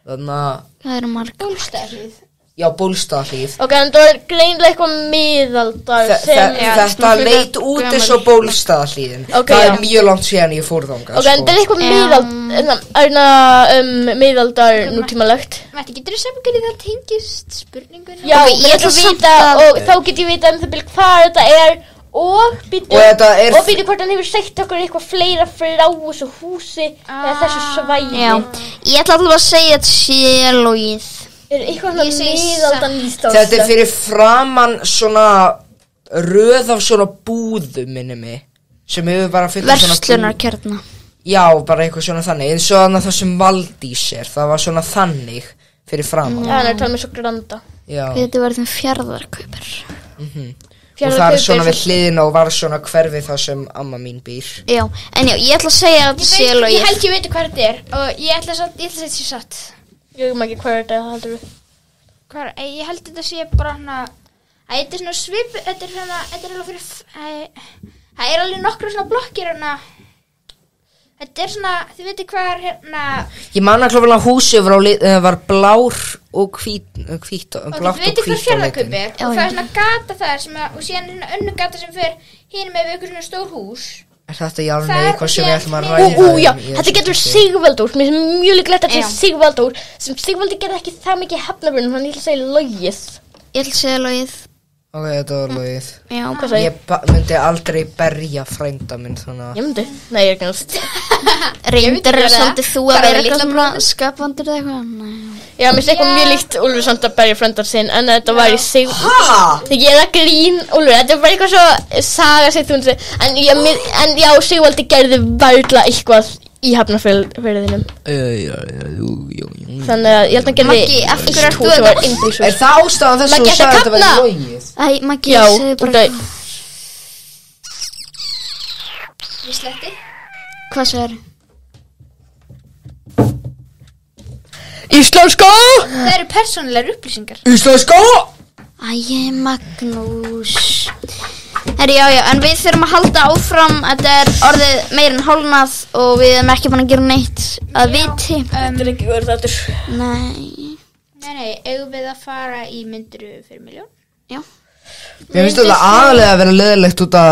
Þannig að Það eru marg. Bólstaðhlíð. Já, Bólstaðhlíð. Ok, en það var greinlega eitthvað miðaldar Þetta leit út eins og Bólstaðhlíðin. Það er mjög langt síðan ég fór þangað. Ok, en það er eitthvað miðaldar nútímalegt. Mætti, getur þú sem hvernig það tengist spurningunum? Já, ég ætla að vita og þá get ég vita það byrja hvað þetta er og býtu hvort hann hefur sagt okkur eitthvað fleira frá þessu húsi eða þessu svæði. Já, ég ætla alltaf að segja þetta sé logið. Er eitthvað miðaldan ístáðslega? Þetta er fyrir framan svona röð af svona búðum minni mig sem hefur bara fyrir svona Verslunarkjarna. Já, bara eitthvað svona þannig eins og þannig það sem Valdís það var svona þannig fyrir framan. Já, það er talað með svo granda. Já. Þetta var þeim Fjarðarkaupar. Og það er svona við hliðina og var svona hverfi það sem amma mín býr. Já, en já, ég ætla að segja að þetta sé logið. Ég held ég veit hvað þetta er og ég ætla að þetta sé satt. Ég veit ekki hvað þetta heldur við. Ég held þetta sé bara hana þetta er svona svip, þetta er alveg fyrir það er alveg nokkru svona blokkir hana. Þetta er svona, þið veitir hvað er hérna. Ég man að klófala húsið var blár og hvít blátt og hvít á litin. Og þið veitir hvað Fjarðarkaup er og það er svona gata þar sem og síðan er svona önnur gata sem fer hinum með eitthvað svona stór hús. Er þetta í alveg eitthvað sem við ætlum að ræða? Já, þetta getur Sigvaldur. Mér finnst mjög líklegt að þetta er Sigvaldur sem Sigvaldur gerði ekki það mikið Hafnarfjörðum, þannig ég ætla að segja logið. Ég ætla að segja logið. Ok, þetta var logið. Já, hvað sagði? Ég myndi aldrei berja frænda minn þannig að... Ég myndi? Nei, ég er ekki náttúrulega. Reyndir svolítið þú að vera eitthvað svona skapandur eða eitthvað? Já, mér finnst eitthvað mjög líkt Úlfur samt að berja frendar sinn en þetta var í Sigvaldur. Ég er að grín Úlfur, þetta er bara eitthvað svo saga sig þú en já, Sigvaldur gerði varla eitthvað í Hafnarfjörðinum. Þannig að ég held að gerði Maggi, af hverju ert þú sem var innbúsur. Er það ástæðan þess að þú sagði að þetta var logið? Æ, Maggi, segðu bara Ég sletti. Hvað segir? Íslenska! Það eru persónulegar upplýsingar. Íslenska! Æ, Magnús. Herri, já, en við þurfum að halda áfram. Þetta er orðið meira en hálfnað og við erum ekki búin að gera neitt að viti. Þetta er ekki verið þetta. Nei, eigum við að fara í myndiru fyrir miljón? Já. Mér finnst þetta aðalega að vera leðilegt út af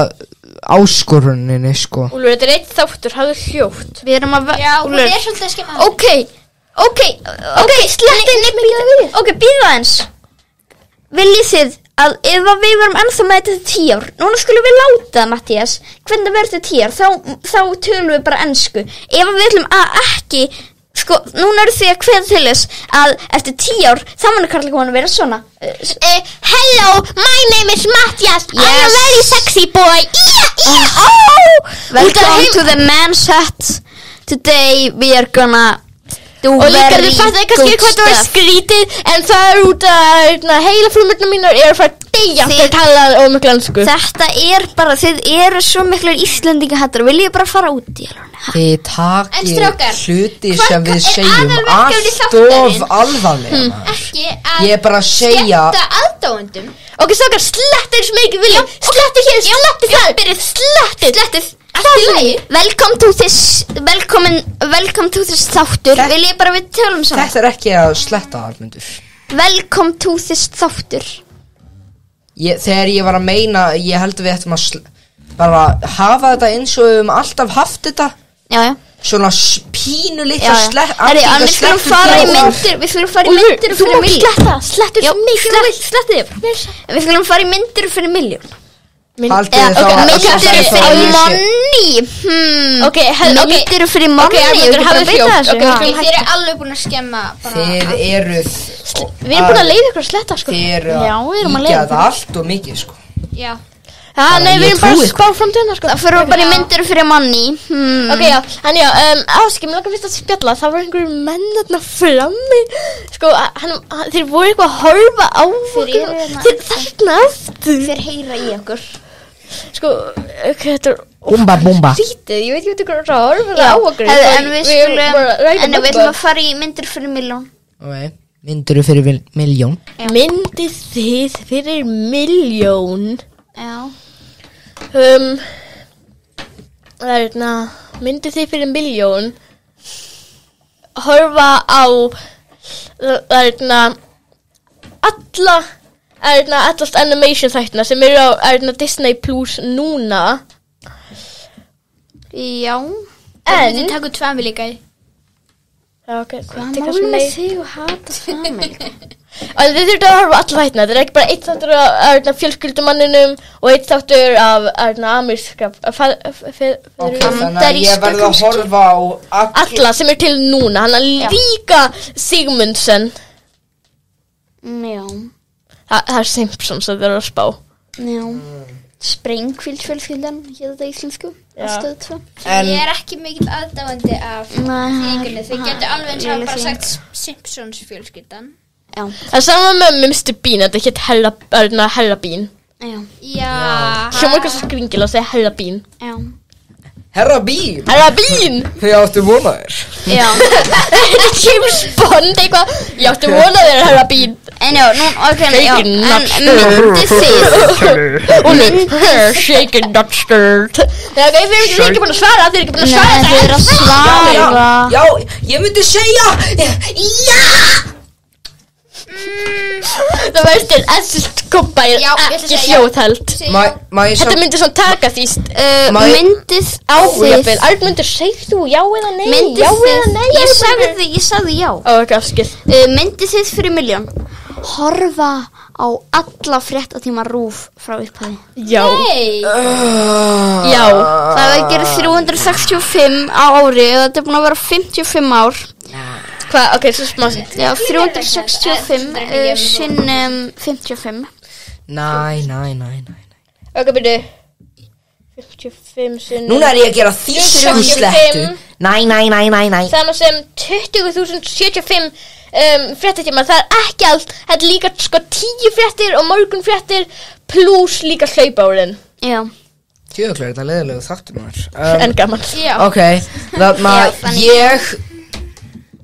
áskoruninni, sko. Úlfur, þetta er eitt þáttur, hafðu hljótt. Við erum að... Já, hún er svolítið að skemma. Ok, býða eins. Viljið þið að ef við verum ennþá með þetta 10 ár, núna skulum við láta, Mattías, hvernig verður þetta 10 ár, þá tölum við bara ensku. Ef við ætlum að ekki Sko, núna eru þið að kveða til þess að eftir 10 ár þá mun karlakonan vera svona Hello, my name is Mattias. I'm a very sexy boy. Welcome to the man's hut. Today we are gonna do og líka very þið fattu kannski good hvað það var stuff. skrítið en það út að heila frumurnar mínar að fara að deyja Þið- fyrir að tala um glansku. Þetta bara, þið eru svo miklu íslendingahattar. Vil ég bara fara út í alveg? Þið En takið strákar, hluti hvað sem við er segjum aðalverkefni allt þáttarins? of alvarlega maður. Ekki að Ég er bara að segja skemmta aðdáendum. Ok, strákar, slettir sem ekki vilja. Slettir hér, slettir þar. Slettir. Allt í lagi. Welcome to this þáttur. Vil ég bara við tölum saman? Þetta er ekki að sletta Armundur. Welcome to this þáttur. Þegar ég var að meina, ég held að við ættum að bara hafa þetta eins og við höfum alltaf haft þetta. Já. Svona pínu litla Herri, en við skulum fara í myndir. Við skulum fara í myndir fyrir miljón. Slettir svo mikið. Slettið þið. Við skulum fara í myndir fyrir miljón. Haldið þið þá Myndir fyrir money. Ok, Myndir fyrir money. Armundur, hafðu hljótt. Þið eru alveg búin að skemma bara. Þið eruð Við erum búin að leiða ykkur að sletta, sko. Þið eru Já, við erum að að leiða íkja þetta allt og mikið sko. Já. Nei, við erum bara að spá framtíðina, sko. Það fyrir bara í myndir fyrir money. Ok, já, en já, áskil, mér langar fyrst að spjalla. Það var einhverjum menn þarna frammi. Sko, þeir voru eitthvað að horfa á okkur. Þeir þarna aftur. Þeir heyra í okkur. Sko, þetta er Bumba skrítið, ég veit ekki hvað það að horfa á okkur. En við ætlum að fara í myndir fyrir miljón. Ok, myndir fyrir miljón. Myndið þið fyrir miljón. Já. Það er myndið þið fyrir miljón horfa á það er allast animation þættina sem eru á Disney Plus núna. Já. Það myndi taka út Family Guy. Já, ok. Hvað málum með þig og hata Family? Og þið þurftu að horfa á alla þættina. Þetta er ekki bara eitt þáttur af fjölskyldumanninum og eitt þáttur af ameríska Þannig að ég verð að horfa á alla sem er til núna. Hann er líka Sigmundsen. Já. Það er Simpsons að vera að spá. Já. Springfield fjölskyldan, hér þetta íslensku. Ég er ekki mikill aðdáandi af þíkunni. Þið getur alveg eins og bara sagt Simpsons fjölskyldan. Já. Það er sama með Mr. Bean, þetta hétt Hella Bean. Já. Hljómar eitthvað svo skringil að segja Hella Bean. Já. Herra Bean. Þau áttu vonaðir. Já. Þetta er James Bond eitthvað. Ég áttu vonaðir Hella Bean. En já, ok, já. En myndið þið. Shaken not stirred. Já, ok, þið eru ekki búin að svara. Þið eru að svara. Já, ég myndi segja já. Það verður til essist koppa ekki hljóðhald. Þetta myndi svona taka því. Myndið þið. Arnmundur, segð þú já eða nei? Myndið þið. Ég sagði já. Ok, afskil. Myndið þið fyrir miljón horfa á alla fréttatíma RÚV frá upphafi? Já. Já. Það er að gera 365 á ári og þetta er búin að vera 55 ár. Hvað? Ok, svo smásið. Já, 365 sinnum 55. Næ. Ok, byrju. 55 sinnum. Núna er ég að gera þýsku slettu. Næ. Sama sem 20.075 fréttatíma. Það er ekki allt. Þetta er líka sko 10 fréttir og morgunfréttir pluss líka hlaupárin. Já. Tjóðklar, þetta er leiðilegu þáttur maður. En gaman. Ok,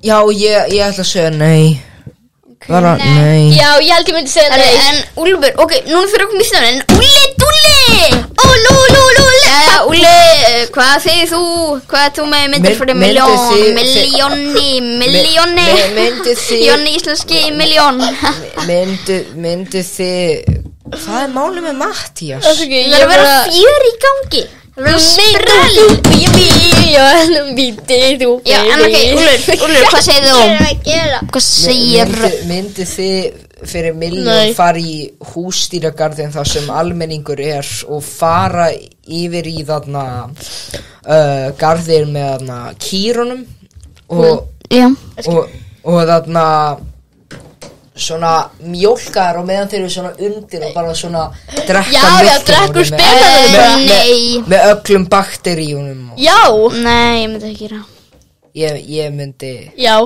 ég ætla að segja nei. Bara nei. Já, ég held ég myndi segja nei. En Úlfur, ok, núna fyrir okkur mýstum. En Úli! Úli, hvað segir þú? Hvað er þú með myndir fyrir miljóni? Jóni íslenski miljón. Myndi þið. Hvað er málið með Mattías? Það er að vera fjör í gangi. Það er að sprell. Já, en ok, Úlfur, hvað segir þú? Hvað segir? Myndi þið fyrir miljón fara í húsdýragarðin þar sem almenningur er og fara yfir í þarna garðir með þarna kýrunum og Já. Og þarna svona mjólkar og meðan þeir eru svona undir og bara svona drekka mjólk drekkur spilað með öllum bakteríunum Já. Nei, ég myndi ekki gera. Ég myndi. Já.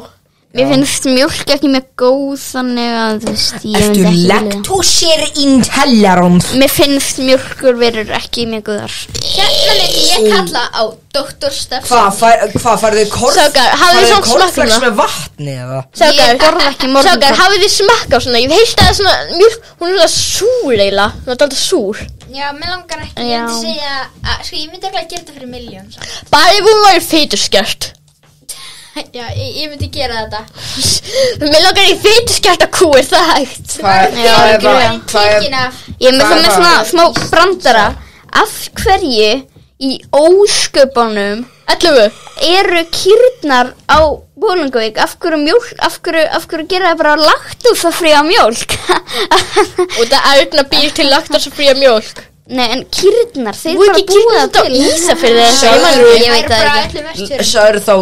Mér finnst mjólk ekki með góð þannig að þú veist, ég myndi ekki ekki lactose intolerant? Mér finnst mjólkur verður ekki með góðar. Hérna myndi ég kalla á Dr. Stefán. Hvað farið þið kornfleks með vatni eða? Ég borða ekki morgun. Sákar, hafið þið smakka á svona? Ég heilt að svona mjólk, hún er svona súr eiginlega. Hún er alltaf súr. Já, mér langar ekki, ég myndi segja að, sko, ég myndi ekki að gera þetta fyrir milljón. Bara ef hún væri fituskerpt. Já, ég myndi gera þetta. Mér langar í fituskerta kú, er það hægt? Ég er með svona smá brandara. Af hverju í ósköpunum 11 eru kýrnar á Bolungavík? Af hverju gera það bara laktósafría mjólk? Og það Erna býr til laktósafría mjólk. Nei, en kýrnar, þeir bara búið það til. Ísafirði ég veit það ekki. Það eru þá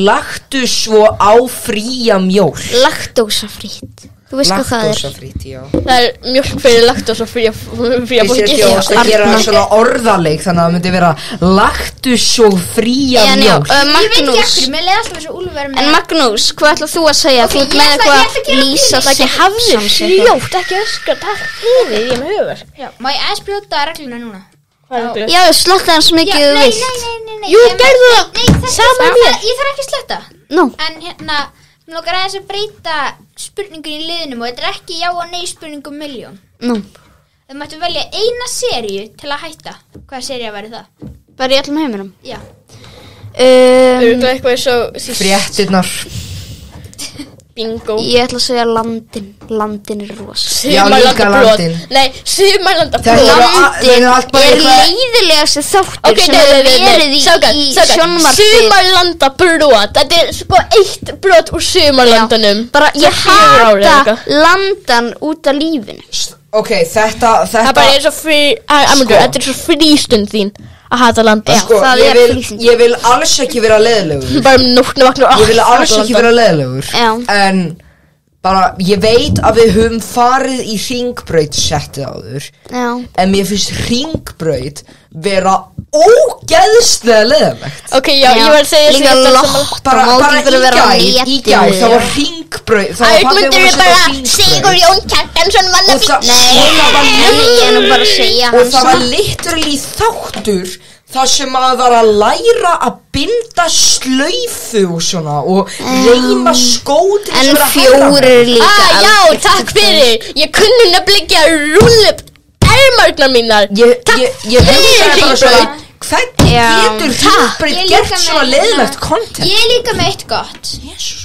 laktus og áfría mjólk. Laktósafrít. Þú veist hvað það er. Laktósafrít, já. Það er mjólk fyrir laktósafría fólki. Ég sé ekki að gera svona orðaleik þannig að það myndi vera laktus og fría mjólk. Magnús, mér leiði alltaf þessu úlfur með. En Magnús, hvað ætlað þú að segja? Þú ert með eitthvað lýsa ekki hafði fljótt, ekki öskra, takk fyrir, ég er með hugar. Já, má ég aðeins brjóta regluna núna? Já, sletta hans mikið þú vilt. Nei. Jú, gerðu það. Sama mér. Ég þarf ekki að sletta. Nú. En hérna, mér langar aðeins að breyta spurningun í liðinum og þetta er ekki já og nei spurningum milljón. Nú. Þau mættu velja eina seríu til að hætta. Hvaða sería væri það? Bara í allum heiminum? Já. Örugglega eitthvað eins og Fréttirnar. Bingo. Ég ætla að segja landin. Landin er rosa. Já, líka landin. Nei, Sumarlandabrot. Landin er leiðilegasti þáttur sem hefur verið í sjónvarpi. Sumarlandabrot. Þetta er sko eitt brot úr Sumarlandanum. Bara ég hata landan út af lífinu. Ok, þetta það er bara eins og þetta er svo frístund þín að hata landa. Sko, ég vil alls ekki vera leiðilegur. Bara nóttina vakna. Ég vil alls ekki vera leiðilegur. En bara, ég veit að við höfum farið í hringbraut settið áður. Já. En mér finnst hringbraut vera ógeðslega leiðilegt. Ok, já, ég var að segja líka lott. Bara í gær, það var hringbraut. Ætmundur er bara Sigur Jón Kjartansson vann að býta. Nei, ég er nú bara að segja. Og það var literally þáttur það sem að var að læra að binda slaufu og svona og reyma skóti en fjórir líka. Já, takk fyrir. Ég kunni nefnilega að rúlla upp ermarnar mínar. Ég hugsaði bara svona, hvernig getur hringbraut gert svona leiðilegt content? Ég er líka með eitt gott.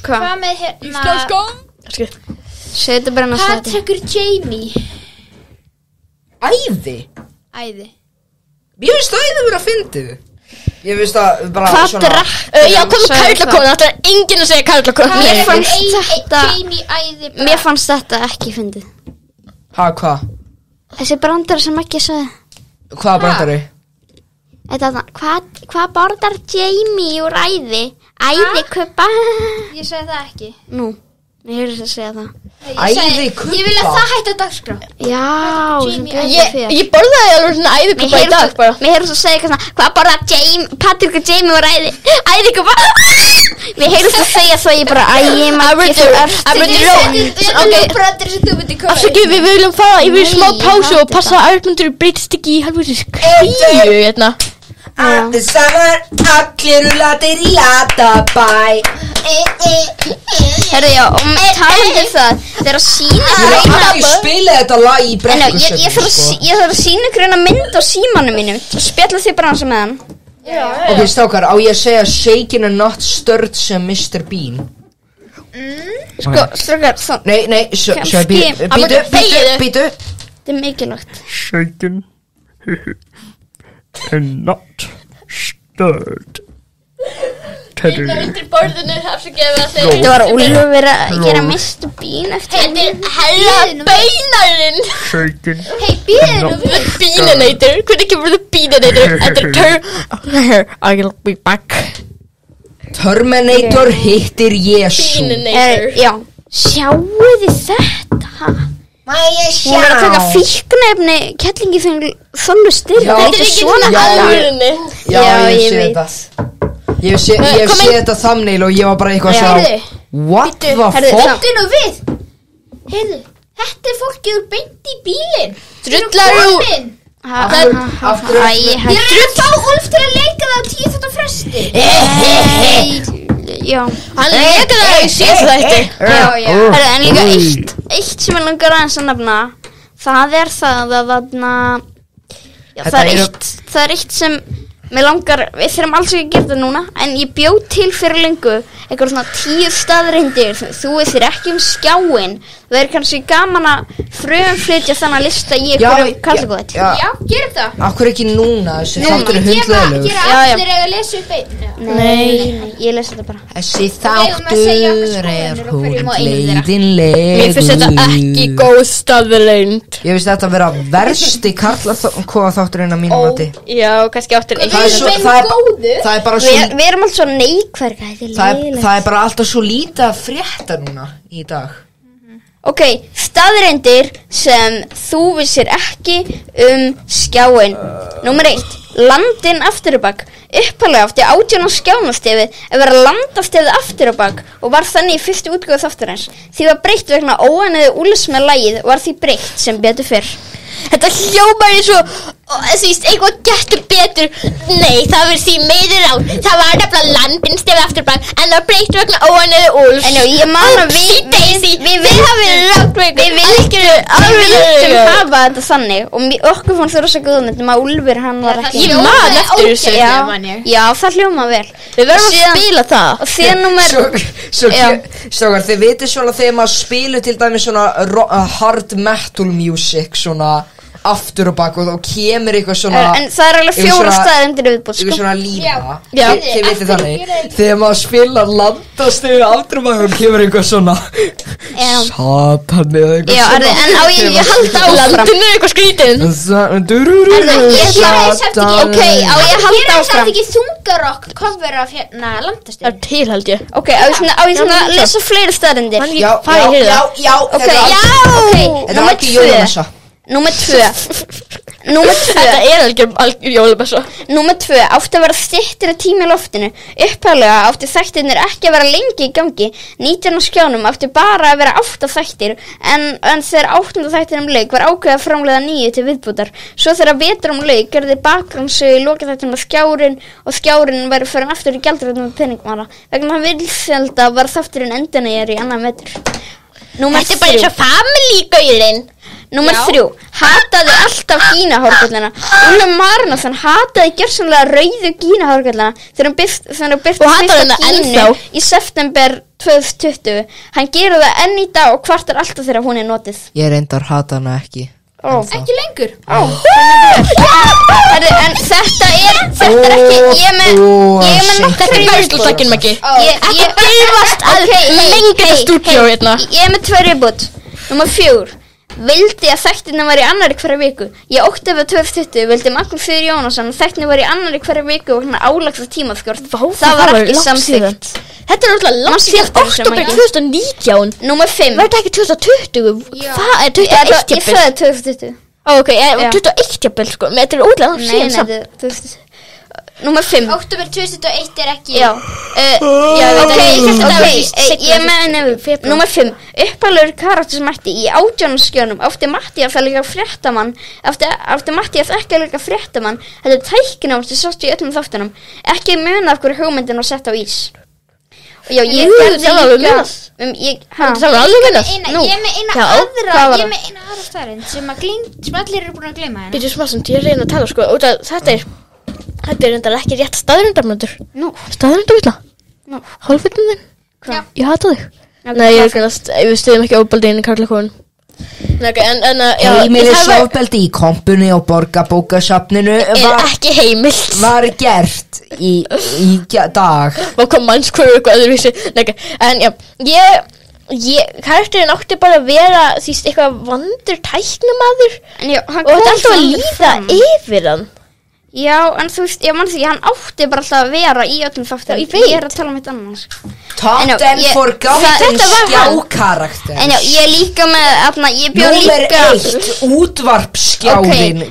Hvað með hérna Segðu bara hann að slati. Patrikur Jamie. Æði. Ég veist að æði verið að fyndið. Ég veist að bara hvað svona já, komið karlakona. Það er enginn að segja karlakona. Mér fannst þetta ekki fyndið. Hvað? Þessi brandar sem ekki sagði. Hvaða brandari? Hvað borðar Jamie úr æði? Æði kuppa. Ég sagði það ekki. Nú, ég heyrðist að segja það. Æði kuppa? Ég vil að það hætti að dagskrá. Já, ég borðaði alveg svona æði kuppa í dag bara. Mér heyrðist að segja eitthvað svona, hvað borðar Patrikur Jamie úr æði? Æði kuppa. Mér heyrðist að segja svo ég bara, Afsakið, við viljum fara yfir smá pásu og passa að Arnmundur breytist ekki í halvvegis kríu hérna. Allir saman, allir latir í Latabæ. Herðu, já, og talandi það þegar að sína Ég vil ekki spila þetta lag í brekkusöfnum. Ég þarf að sína ykkur eina mynd á símanum mínum. Spjalla þið bara hans með hann. Ok, stákar, á ég að segja shaken and not stirred sem Mr. Bean? Sko, strákar, Nei, býtu. Þetta er mikilvægt. Shaken and not stirred. Undir borðinu, afsakið að segja. Þetta var Úlfur að gera Mr. Bean eftir. Þetta er herra beinarinn. Shaken. Hei, býðinu við. Beaninator, hvernig kemur það Beaninator? Þetta er I'll be back. Terminator hittir Jesú. Já, sjáu þið þetta? Má ég sjá? Hún er að taka fíknefni kettlingi sem þollu styrk. Já. Þetta er ekki svona alvörinni. Já, ég sé þetta. Ég hef séð þetta thumbnail og ég var bara eitthvað svo what the fuck? Þetta nú við. Heyrðu, þetta er fólkið úr beint í bílinn. Drullar úr. Aftur. Ég er að fá Úlf til að leika það á 10 þetta fresti. Já. Hann leika það í síðast þætti. Já. En líka eitt sem ég langar aðeins að nefna, það er það að þarna, já, það er eitt sem mér langar, við þurfum alls ekki að gera það núna, en ég bjóð til fyrir lengu eitthvað svona 10 staðreyndir, þú þér ekki skjáin, það er kannski gaman að frumflytja þannig lista í einhverjum kallakóðet. Já, gerum það. Akkur ekki núna, þessi þáttur er hundlegur. Gera allir eiga að lesa upp einn. Nei, ég lesa þetta bara. Þessi þáttur er hundleiðinlegur. Mér finnst þetta ekki góð staðreynd. Ég finnst þetta að vera versti karlakóðaþátturinn að mínum mati. Já, kannski áttur einn. Það er bara svo Við erum alltaf svo neikvæð. Það er bara alltaf svo lítið að frétta núna í dag. Ok, staðreyndir sem þú vissir ekki skjáin. Númer 1, landin afturubak. Upphaflega átti 18 á skjánastefið að vera landastefið afturubak og var þannig í fyrstu útgáfu þáttarins. Því var breytt vegna óánægðu Úlfs með lagið og var því breytt sem betur fyrr. Þetta hljómar eins og eitthvað getur betur. Nei, það verður því meður á. Það var nefnilega landin stefið afturbak en það breytt vegna óánægðu Úlfs. En já, ég man að við hafum rátt vegna. Við viltum hafa þetta þannig og okkur fannst það rosa góðnett að Úlfur hann var ekki. Ég man eftir þessu. Já, það hljóma vel. Við verðum að spila það. Og síðan númer Strákar, þið vitið svona þegar maður spilu til dæmis svona hard metal music svona aftur og bak og þá kemur eitthvað svona en það er alveg 4 staðreyndir viðbútt eitthvað svona lína. Já. Þið vitið þannig þegar maður spilar landastegu aftur og bak og kemur eitthvað svona satan eða eitthvað svona. En á ég halda áfram. Landinu er eitthvað skrítið. Ok, á ég halda áfram. Það er ekki þungarokk cover af landastegu. Það er til held ég. Ok, á ég svona að lesa fleiri staðreyndir. Já, þetta var ekki jólamessa. Númer 2 Þetta er algjör jólabessa. Númer 2 átti að vera styttri tími í loftinu. Upphaflega átti þættirnir ekki að vera lengi í gangi. 19 á skjánum átti bara að vera 8 þættir en þegar 8. þættinum lauk var ákveðið að framleiða 9 til viðbútar. Svo þegar veturum lauk gerði bakgrunnsögu í lokaþættinum að skjárin væri fyrir aftur í gjaldrættum með peningmála. Vegna hann vilselda var þátturinn endurnýjar í annan vetur. Þetta er bara eins og family-gaurinn. Númer 3, hataði alltaf gínahárkollana. Úlfur Marnason hataði gjörsamlega rauðu gínahárkollana þegar hann birti fyrsta gínu í september 2020. Hann gerir það enn í dag og kvartar alltaf þegar hún er notið. Ég reyndar hata hana ekki. Ekki lengur. En þetta er ekki ég er með Þetta er verðslutakinn Maggi. Ég byrjast að lengja stúdíó hérna. Ég er með 2 viðbútt. Númer 4, vildi að þættirna var í annarri hverja viku. Í október 2020 vildi Magnús Friðrik Jónasson að þættirna var í annarri hverja viku og hann álags á tímaskort. Það var ekki samþykkt. Þetta er náttúrulega langt síðan október 2019. Númer 5. Var þetta ekki 2020? Hvað er 21 jafnvel? Ég sagði 2020. Ok, 21 jafnvel sko. Þetta er ótrúlega langt síðan samt. Nei, 2020. Númer 5. Október 2001 er ekki. Já. Ég meina númer 5. Uppalur karakter sem mætti í 18 skjánum átti Mattías að líka fréttamann. Átti Mattías ekki að líka fréttamann. Þetta er tæknám sem sást í öllum þáttunum. Ekki muna af hverju hugmyndin var sett á ís. Já, ég gerði líka Það var alveg minnast. Ég er með eina aðra staðreind sem allir eru búin að gleyma hérna. Býtu smá sem ég reyna að tala sko. Þetta er endar ekki rétt staðrindamöndur. Staðrindavilla. Hálfveitin þinn. Ég hata þig. Nei, ég er grunast. Við stuðum ekki óbaldi inn í karlakóðun. Heimilisofbeldi í kompunni og borgarbókasafninu ekki heimilt. Var gert í dag. Og kom mannskvöru eitthvað öðruvísi. En já, karakterinn átti bara að vera því eitthvað vandur tæknamaður. Og þetta er alltaf að líða yfir hann. Já, en þú veist, ég mann því, hann átti bara alltaf að vera í öllum þáttum. Já, ég veit. Ég að tala eitt annars. Top 10 forgotten skjákarakter. En já, ég líka með, ég bjó líka... Númer 1, útvarpsskjáin.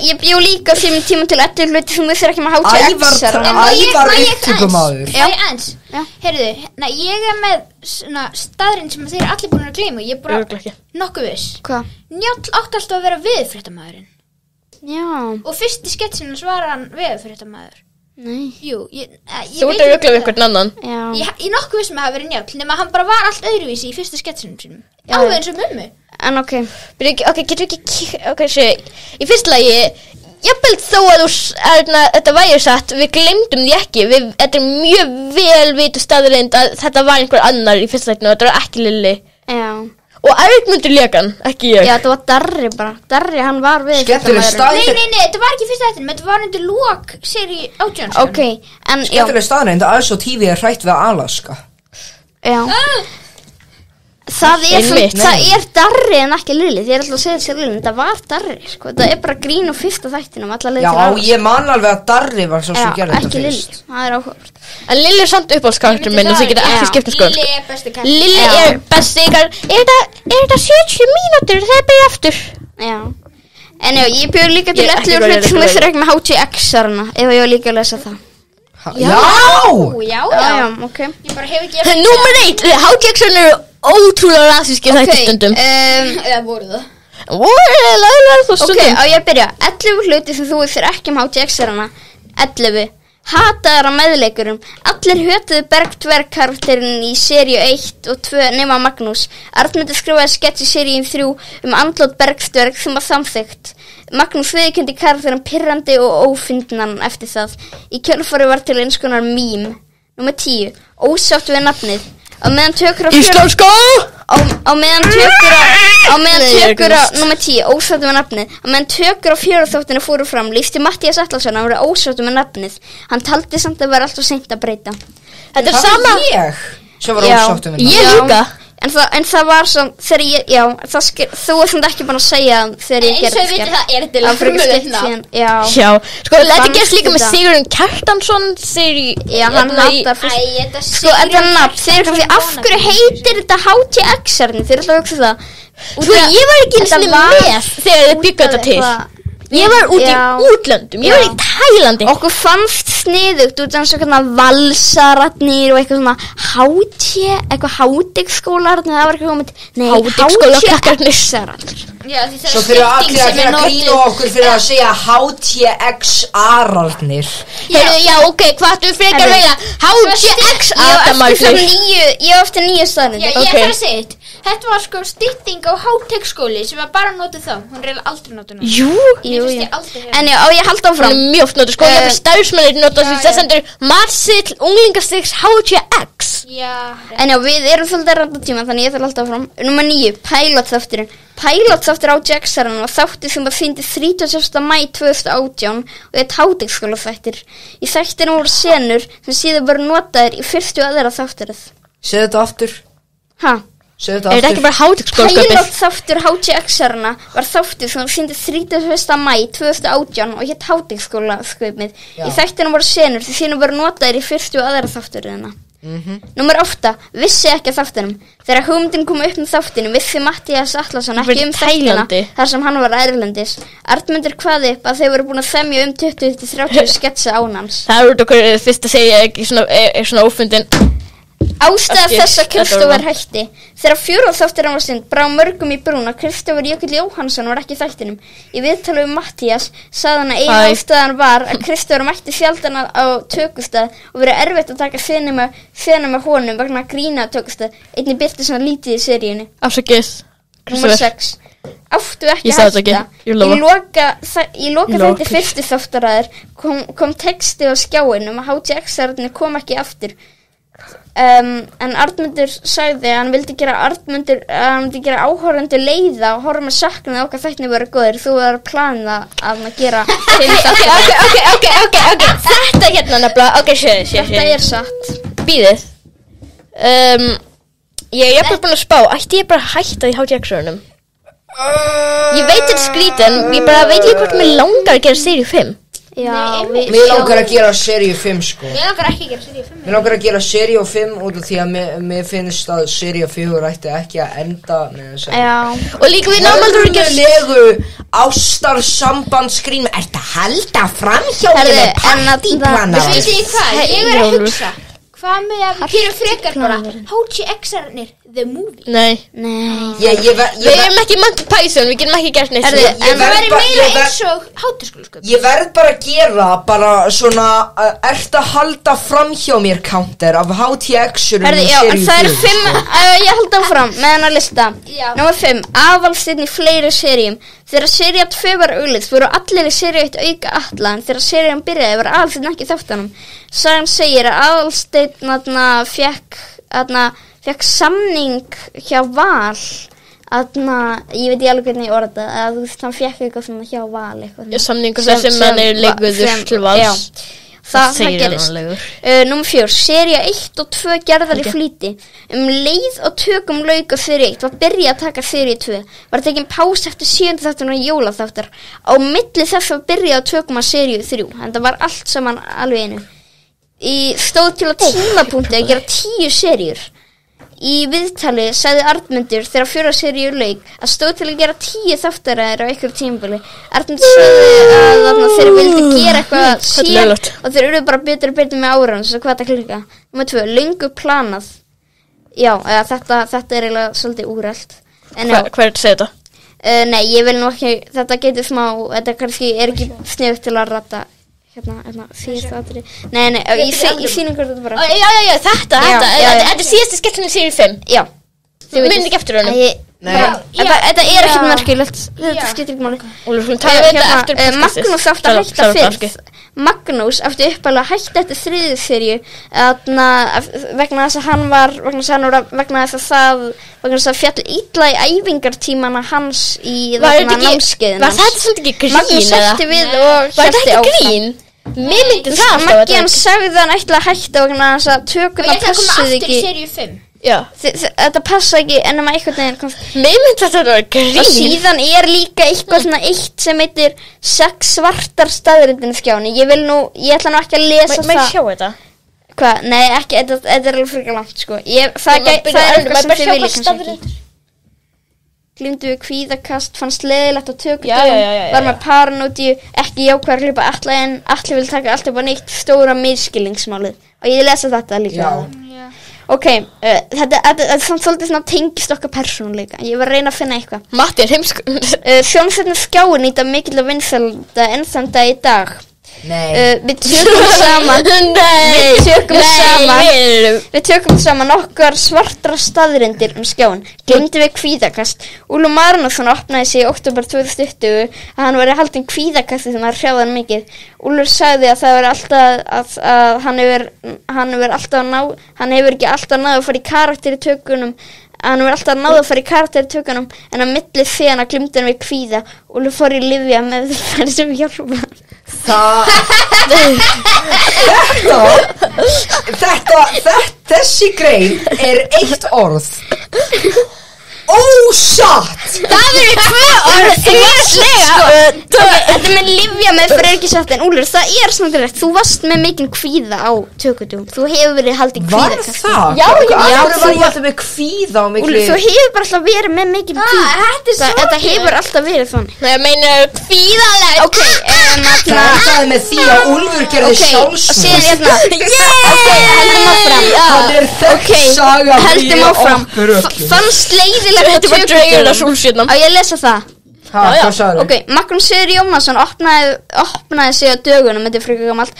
Ég bjó líka fyrir tíma til 11 hluti sem við þurfum ekki með HTX-ar. Ævar upptökumaður. Já, eins. Heyrðu, ég með svona staðurinn sem þeir allir búin að gleyma. Ég bara nokkuð viss. Hvað? Njáll átti alltaf að vera viðfréttamaðurinn. Já. Og fyrst í sketsinu var hann viðfréttamaður. Nei. Jú, Þú ert að rugla við einhvern annan. Já. Ég nokkuð viss með að hafa verið Njáll, nema hann bara var allt öðruvísi í fyrsta sketsinu sínum. Alveg eins og mömmu. En ok, getur ekki í fyrsta lagi, jafnvel þó að þetta væri satt, við glemdum því ekki, þetta er mjög vel vitu staðreind að þetta var einhver annar í fyrsta þættinu og þetta var ekki Lilli. Já. Og Arnmundur lék hann, ekki ég. Já, þetta var Darri bara. Darri, hann var við. Skemmtileg staðreind. Nei, þetta var ekki fyrsta þættinu, þetta var undir lok seri 18. Ok, en já. Skemmtileg staðreind að Alls og TV er hrætt við Alaska. Já. Það er Darri en ekki Lilli. Þið er alltaf að segja sér Lilli, þetta var Darri, sko. Það er bara grín og fyrsta þættinum, alla leið til Já, ég man alveg að Darri var svo sem gerði þetta fyrst. Lilli, það er áhugavert. En Lilli er samt uppáhaldskarakter minn og það geta ekki skipt sko. Lilli er besti karakter. Lilli er besti karakter. Er þetta 70 mínútur þegar byrja aftur? Já. En já, ég bjóð líka til 11 hluti sem við þurfum ekki með HTX-arna, ef ég var líka að lesa það. Já, ok. Ég bara hef ekki... Númer 1, HTX-arna eru ótrúlega rasískir þetta stundum. Eða voru það? Ok, á ég að byrja. 11 hluti sem þú þurfum ekki með HTX-arna. 11. Hataðar á meðleikurum. Allir hötuðu Bergdverg-karakterinn í seríu 1 og 2 nema Magnús. Arnmundur skrifaði skets í seríu 3 andlát Bergdverg sem var samþykkt. Magnús viðurkenndi karakterinn pirrandi og ófyndnan eftir það. Í kjölfari var til eins konar mím. Númer 10. Ósátt við nafnið. Á meðan tökur á Íslenska! Á meðan tökur á númer 10, ósáttur með nafnið. Á meðan tökur á fjóraþóttinu fóru fram, lýsti Matthías Atlason að vera ósáttur með nafnið. Hann taldi samt að vera alltaf seint að breyta. Þetta er sama. Það var ég sem var ósáttur með nafnið. Ég líka. En það var samt, þegar ég, já, þú er samt ekki búin að segja þegar ég gerði skert. Eins og við það er til að Já, sko, þetta gerst líka með Sigurinn Kjartansson Já, hann hattar Sko, þetta nafn, þeir eru af hverju heitir þetta HTX-arni, þeir eru alltaf að hugsa það. Sko, ég var ekki eins og með þegar þið byggðu þetta til. Ég var út í útlöndum, ég var í Tælandi. Okkur fannst sniðugt út af svona valsararnir og eitthvað svona eitthvað hádegsskólararnir, það var eitthvað komið, HTX-ararnir. Svo fyrir allir að gera grín og okkur fyrir að segja HTX-ararnir. Já, ok, hvað þú frekar veila? HTX-ararnir. Ég var eftir 9 staðnir. Ég er að segja þetta. Þetta var sko stytting á HTX-skóli sem var bara notið þá. Hún er aldrei notið nú. Jú. En já, ég haldi áfram. Hún er mjög oft notið, sko, ég hef starfsmennir notið þess að sendur Marsill unglingastiks HTX. En já, við erum svolítið randatíma, þannig ég þarf alltaf áfram. Númer 9, Pilot-þátturinn. Pilot-þáttur HTX-arinn var þáttur sem var sýndur 31. maí 2018 og þetta HTX-skóla þættir. Í þættinu voru senur sem síðan voru notaðir í fyrstu og aðra þátturinn. Segðu þetta aftur. Er þetta ekki bara HTX-skólskapið? Pilot-þáttur HTX-arna var þáttur sem sýndur 31. maí 2018 og hétt HTX-skólaskapið. Í þættinu voru senur sem síðan voru notaðir í fyrstu og aðra þátturinn. Númer 8, vissi ekki að þáttunum. Þegar hugmyndin kom upp með þáttunum vissi Matthías Atlason ekki þættina þar sem hann var erlendis. Arnmundur kvaði upp að þeir voru búin að semja 20-30 sketsa án hans. Það er út okkur fyrst að segja ekki svona ófundin. Ástæða þess að Kristófer hætti. Þegar 4. þátturinn var sýnd brá mörgum í brún að Kristófer Jökull Jóhannsson var ekki í þættinum. Í viðtali við Matthías sagði hann að eina ástæðan var að Kristófer mætti sjaldan á tökustað og verið erfitt að taka senu með honum vegna grína tökustað. Einnig birti svona lítið í seríunni. Afsakið. Númer 6. Áttu ekki að hætta. Í loka þætti fyrstu þáttaræður kom texti á skjáinum að HTX-arnir kom ekki aftur. En Arnmundur sagði að hann vildi gera áhorfendur leiða og horfa með saknaði okkar þættinni voru góðir. Þú var að plana að gera Ok, þetta hérna nefnilega. Ok, sér Þetta er satt. Bíðið. Ég er bara búin að spá. Ætti ég bara að hætta í HTX-örnum? Ég veit þetta skrítið en ég bara veit ekki hvort mér langar að gera seríu 5. Já, Mér langar að gera seríu 5 sko. Mér langar ekki að gera seríu 5. Mér langar að gera seríu 5 út af því að mér finnst að seríu 4 ætti ekki að enda með þess að Og líka við náum aldrei að gera legu ástarsambandsgrín. Ertu að halda fram hjá mér með partíplanar? Veit ég hvað, ég að hugsa hvað með að við gerum frekar bara HTX-arnir the movie. Nei. Við erum ekki Monty Python, við getum ekki gert neitt. En það væri meira eins og hátískólasköp. Ég verð bara að gera svona ertu að halda fram hjá mér counter af HTX-urum Já, en það eru 5 ég halda áfram með hennar lista. Númer 5, aðalsteinn í fleiri seríum. Þegar sería 2 var auglýst voru allir í seríu 1 auka alla, en þegar serían byrjaði var aðalsteinn ekki í þáttunum. Sagan segir að aðalsteinn fekk samning hjá Val ég veit ég alveg hvernig ég orða að þú veist hann fekk eitthvað svona hjá Val samningur sem hann leiguður til Vals. Það gerist. Númer 4, sería 1 og 2 gerðar í flýti. Leið og tökum lauk á seríu 1 var byrjað að taka seríu 2. Var tekin pása eftir 7. þáttur og jólaþáttar. Á milli þess var byrjað að tökum að seríu 3. En það var allt saman alveg einu. Stóð til á tímapunkti að gera 10 seríur. Í viðtali sagði Arnmundur þegar 4. seríu lauk að stóð til að gera 10 þáttaræðir á einhverju tímabili. Arnmundur sagði að þeir vildi gera eitthvað síðan og þeir eru bara betur með áran, svo hvað það klika. Númer 2, löngu planað. Já, þetta er eiginlega svolítið úrelt. Hvað er þetta að segja þetta? Nei, ég vil nú ekki, þetta getur smá, þetta kannski ekki sniðugt til að rata. Hérna, síðasta aðri. Nei, ég sýnum hvað þetta bara. Já, þetta er síðasta sketchinu í seríu 5. Já. Þú myndi ekki eftir honum. Þetta er ekkert merkilegt. Þetta skiptir ekki máli. Magnús átti að hætta fyrr. Magnús átti uppalega að hætta eftir 3. seríu vegna þess að fjall illa í æfingartímana hans í námskeiðina. Var þetta svolítið ekki grín? Magnús sætti við og hætti áfram. Mér myndi það Maggi hann sagði að hann ætla að hætta vegna þess að tökurna passuði ekki. Og ég kom aftur í seríu 5. Já. Þetta passa ekki ennum að einhvern veginn komst. Mér myndi þetta var grín. Og síðan líka eitthvað svona eitt sem heitir 6 svartar staðrindin skjáni. Ég ætla nú ekki að lesa það. Má ég sjá þetta? Hvað? Nei, ekki, þetta er alveg frekar langt sko. Það er eitthvað sem þið vilja kannski ekki. Glimtu við kvíðakast, fannst leiðilegt á tökudögum, var með paranótíu, ekki jákvæður að hlaupa alla en allir vil taka allt upp á neitt stóra miskilningsmálið. Og ég lesa þetta líka. Ok, þetta er svolítið svona tengist okkar persónuleika. Ég var að reyna að finna eitthvað. Matti er heimsku. Sjónsetnum skjáin nýta mikil að vinsælda enn þann dag í dag. Við tökum saman okkar svartra staðrindir skjáin. Gleymdi við kvíðakast. Úlfur Marinósson opnaði sig í október 2020 að hann væri haldinn kvíðakasti sem að hrjáði hann mikið. Úlfur sagði að það var alltaf að hann hefur ekki alltaf náð að fara í karakter í tökunum. Hann hefur alltaf náð að fara í karakter í tökunum en að milli þegar hann glimti hann við kvíða. Úlfur fór í lyfja með það sem hjálpa hann. Þessi grein er 1 orð. Ósatt. Það eru 2 orð. Þetta með lyfja með fyrir ekki satt en Úlfur, það er snöggilegt. Þú varst með mikinn kvíða á tökudum. Þú hefur verið haldið kvíðakast. Var það? Já, þú var alltaf með kvíða á miklu. Úlfur, þú hefur bara alltaf verið með mikinn kvíða. Þetta hefur alltaf verið þannig. Það meina kvíðalegt. Ok, það er með því að Úlfur gerði sjálfsmorð. Heldum áfram. Fannst leiðilegt á tökudum. Á ég að lesa það? Ok, Magnús Sigurður Jónasson opnaði sig á dögunum, þetta er frekar gamalt,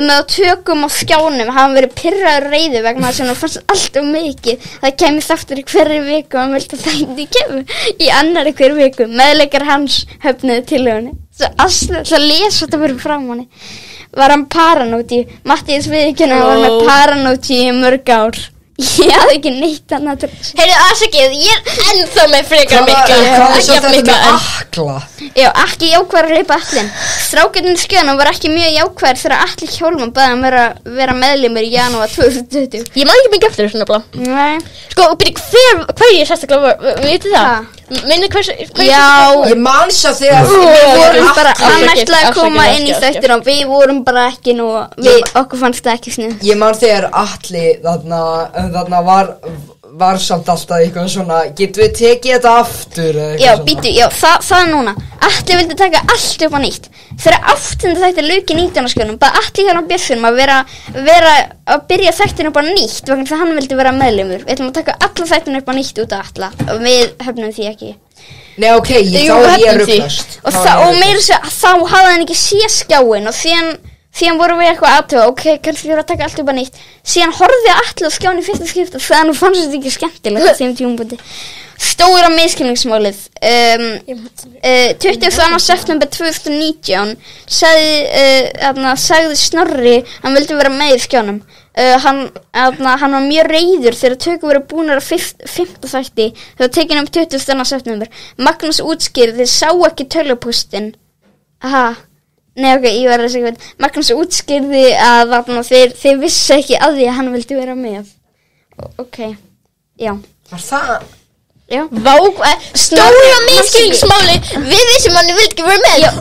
að tökum á skjánum hafa verið pirraður reiði vegna þess að hann fannst alltaf mikið. Það kemur þáttur í hverju viku og hann vildi að það kemur í annari hverju viku. Meðleikar hans höfnuðu tillögunni. Það lesa þetta fyrir fram hann. Var hann paranótíu? Mattías viðurkenndi að hann var með paranótíu í mörg ár. Ég hafði ekki neitt annað. Heyrðu, afsakið, ég er ennþá með frekar mikla. Hvað er svo þetta með Akla? Já, ekki jákvæður að hleypa Atlin. Strákarnir í skjánum var ekki mjög jákvæður þegar Atli Hjálmar baði hann vera meðlimur í janúar 2020. Ég man ekki mikið eftir þessu nefnilega. Nei. Sko, og byrja hver ég sérstaklega var, veitir það? Minni hversu Já. Ég man svo þegar Við vorum bara, afsakið, hann ætlaði að koma afsakið, inn í afsakið. þættina og við vorum bara ekki nú, okkur fannst það ekki snið. Ég man þegar Atli þarna var samt alltaf eitthvað svona, getum við tekið þetta aftur eða eitthvað Já, svona? býtu, já, það er núna. Atli vildi taka allt upp á nýtt. Þegar 8. þætti lauk í 19. skjölum, bara Atli hérna á Björnsson að að byrja þættinu upp á nýtt vegna þegar hann vildi vera meðlimur. Við ætlum að taka alla þættinu upp á nýtt út af Atla og við höfnum því ekki. Nei, ok, þá er ég ruglast. Og meira þá hafði hann ekki séð skjáin og síðan vorum við eitthvað aðtöða, ok, kannski við erum að taka allt upp að nýtt. Síðan horfði Atli á skjáin í fyrsta skipta þegar hann fannst þetta ekki skemmtilegt á þeim tímapunkti. Stóra misskilningsmálið 22. september 2019 sagði Snorri hann vildi vera með í skjánum. Hann var mjög reiður þegar tökur voru búnar á 5. þætti þegar tekin 22. september. Magnús útskýrði sá ekki tölvupóstinn. Nei, ok, ég var að segja Magnús útskýrði að þeir vissi ekki að því að hann vildi vera með. Ok, já. Var það? Já. Stóra misskilningsmáli. Við vissum hann vildi ekki vera með. Já,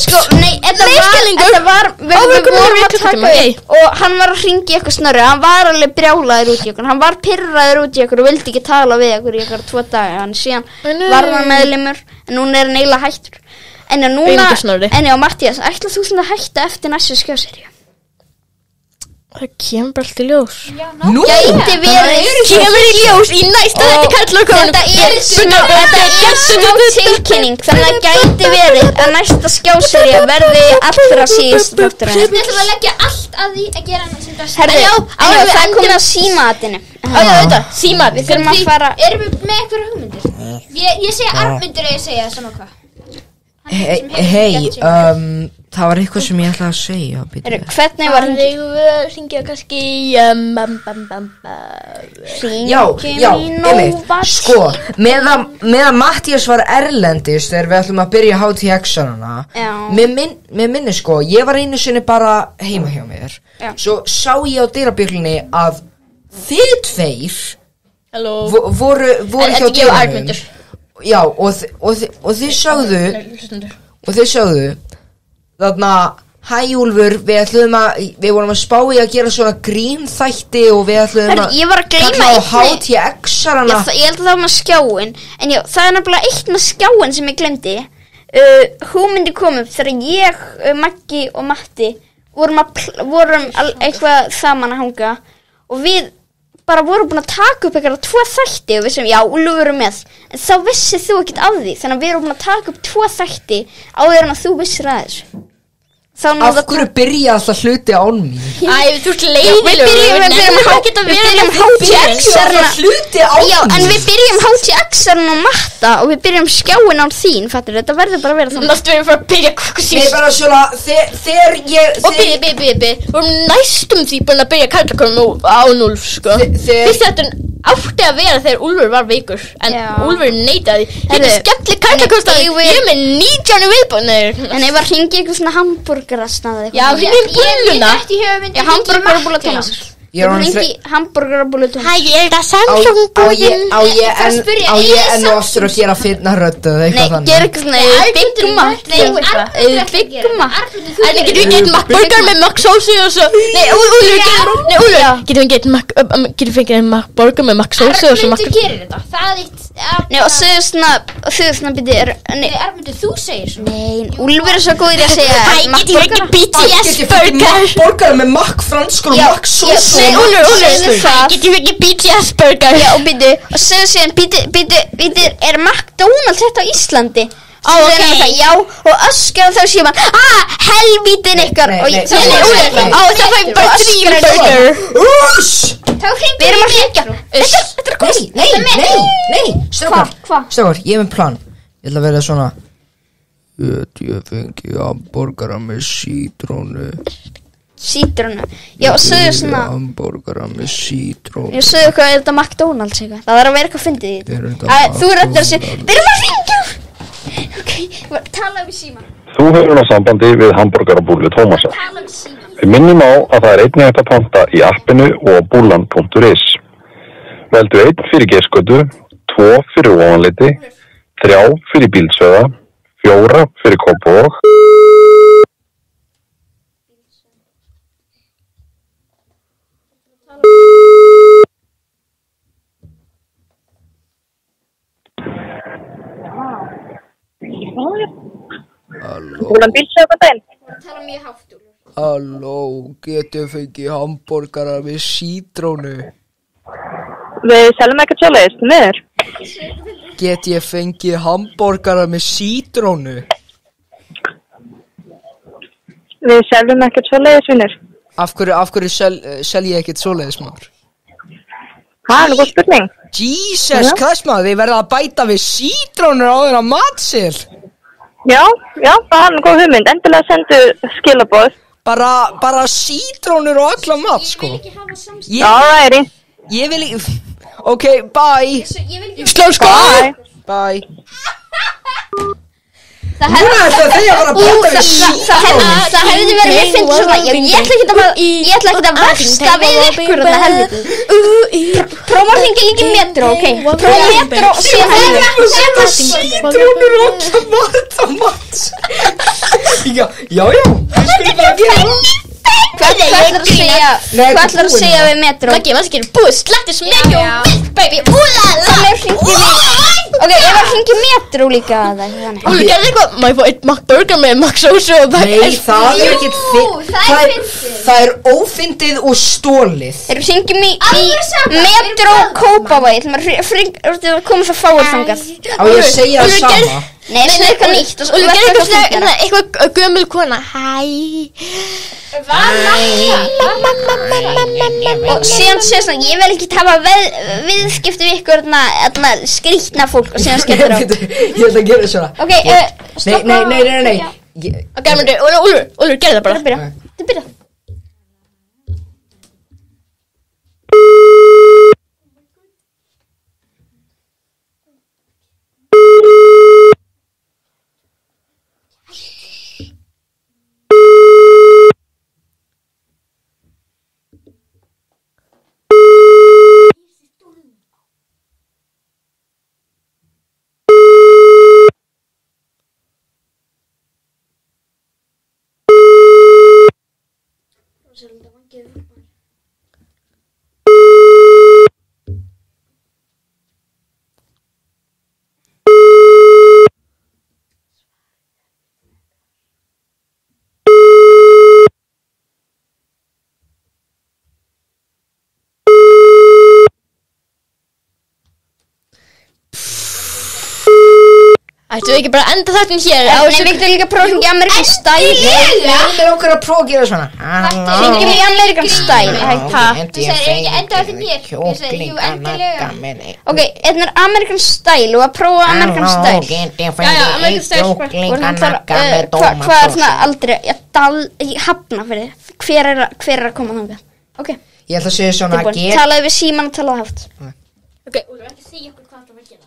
sko, nei, þetta var við vorum að taka og hann var að hringi eitthvað Snorri. Hann var alveg brjálaður út í okkur. Hann var pirraður út í okkur og vildi ekki tala við okkur í okkur 2 daga. Hann síðan var hann meðlimur en núna er hann eiginlega hættur. En já, Mattías, ætla þú svona að hætta eftir næstu skjáseríu? Það kemur bara allt í ljós. Gæti verið kemur í ljós í næsta þetta karlokon. Þetta er smá tilkynning. Þannig að gæti verið að næsta skjáseríu verði allra síðust þátturinn. Við ætlum að leggja allt að því að gera hann sem best. Herðu, það er komið á símaatinu. Símat. Við þurfum að fara. Erum við með eitthvað hugmyndir? Ég segi Arnmundur eða segja sama hvað. Hei, það var eitthvað sem ég ætlaði að segja. Hvernig var hann? Við syngja kannski Já, einmitt. Sko, meðan Mattías var erlendis þegar við ætlum að byrja HTX-arana, mér minni sko, ég var einu sinni bara heima hjá mér. Svo sá ég á dyrabjöllunni að þið tveir voru hjá dyrabjöllunum. Já, og þið sögðu þarna, hæ Úlfur, við vorum að spá í að gera svona grínþætti og við ætlum að kalla á HTX-arana. Ég held að það var með skjáin, en já, það er nefnilega eitt með skjáin sem ég glemdi. Hún myndi koma upp þegar ég, Maggi og Matti vorum eitthvað saman að hanga og við bara voru búin að taka upp eitthvað 2 þætti og við sem, já, Úlfur með. En þá vissið þú ekkert af því, þannig að við erum búin að taka upp 2 þætti áður en að þú vissir að þessu. Af hverju byrja alltaf hluti án mín? Þú ert leiðilegur. Við byrjum HTX-arna. Hluti án mín? Já, en við byrjum HTX-arna og Matta og við byrjum skjáin án þín, fattur, þetta verður bara að vera þannig. Náttúrulega við fyrir að byrja hvað Nei, bara svona, þegar ég... Og við vorum næstum því búin að byrja karlakonum án Úlf, sko. Fyrst þetta átti að vera þegar Úlfur var veikur, en Úlfur neitaði. Þetta er skemmtileg karlakonstæði, ég er með 19 viðbúnir. En ég var hringi eitthvað svona hamburgerastæði. Já, hringi bulluna. Já, hamburger og búla Tómasar. Ég hringi hamburger og búla Tómasar. Hæ, er það Samsung-búðin? Á ég enn og aftur að gera finna röddu eða eitthvað þannig? Nei, gera eitthvað svona Big Mac. Big Mac. Getum við gett McBurger með McSauce og svo? Nei, Úlfur, getum við fengið McBurger með McSauce og svo Arnmundur gerir þetta, það er eitt. Nei, og þau svona byrja. Arnmundur, þú segir svona. Nei, Úlfur er svo góður að segja. Hæ, getum við fengið BTS-burger? McBurger með McFranskul og McSauce. Nei, Úlfur, getum við fengið BTS-burger? Já, og segðu síðan, er McDonald's þetta á Íslandi? Já, og öskar þá séum hann helvítin ykkar. Það fæði bara 3 burger. Við erum að hringja. Þetta er góð. Nei, strákar, ég er með plan. Ég ætla að vera svona, ég fengi hamburgara með sítrónu. Já, og sögðu svona hamburgara með sítrónu. Já, sögðu hvað er þetta McDonald's eitthvað. Það var að vera eitthvað fyndið í þetta. Þú er öll að segja, við erum að hringja. Ok, tala við síma. Þú hefur sambandi við hamburgerabúlu Tómasar. Við minnum á að það er einnig hægt að panta í appinu og búlan.is. Veldu 1 fyrir Geirsgötu, 2 fyrir Ofanleiti, 3 fyrir Bíldsöða, 4 fyrir Kópavog. Góðan Bíldsöða, hvað daginn? Tala mjög hátt úr. Halló, getur fengið hamborgara með sítrónu? Við seljum ekkert svoleiðis, miður. Get ég fengið hamborgara með sítrónu? Við seljum ekkert svoleiðis, vinnur. Af hverju sel ég ekkert svoleiðis, maður? Það er góð spurning. Jesus Christ, maður, þið verða að bæta við sítrónur á þeirra matseðil. Já, það er góð hugmynd. Endilega sendu skilaboð. Bara sítrónur og alla mat, sko. Alrighty. Ég vil ekki... Ok, bye. Sló sko. Bye. Það hefði verið mér fyndið svona. Ég ætla ekki að versta við ykkur þarna helviti. Prófa að hringja líka metró, ok? Prófa metró og síðan helviti. Þetta sítrónur og alla mat. Já. Við skulum bara gera. Hvað ætlar að segja við metró? Maggi, maður skilur búið, slættis metró, baby, Ok, ég var að hringja metró líka að það. Þú gerði eitthvað, má ég fá 1 McBurger með McSauce og Nei, það er ekkert það er ófyndið og stólið. Þeir hringjum í metró Kópavogi. Það komið svo fáir þangað. Á ég að segja það sama? Nei, það er eitthvað nýtt. Og þú gerði eitthvað gömul kona. Hæ. Og síðan segir svona, ég vil ekki hafa viðskipti við ykkur skrýtna fólk og síðan skellur á. Ég ætla að gera svona. Ok, Nei. Ok, Úlfur, gerði það bara. Þú byrja. Ættu við ekki bara enda þáttin hér? Nei, við ættum líka að prófa að hringja í American Style. Við erum okkur að prófa að gera svona. Hringjum í American Style. Þú segir ekki enda þáttin hér. Ég segi, jú, endilega. Ok, þetta er American Style og að prófa American Style. Já, American Style. Hvað er svona aldrei, ég hafna fyrir þið. Hver er að koma þangað? Ok. Ég ætla að segja svona að gera. Talaðu við síman og talaðu hátt. Ok, Úlfur, ekki segja okkur hvað það var að gera.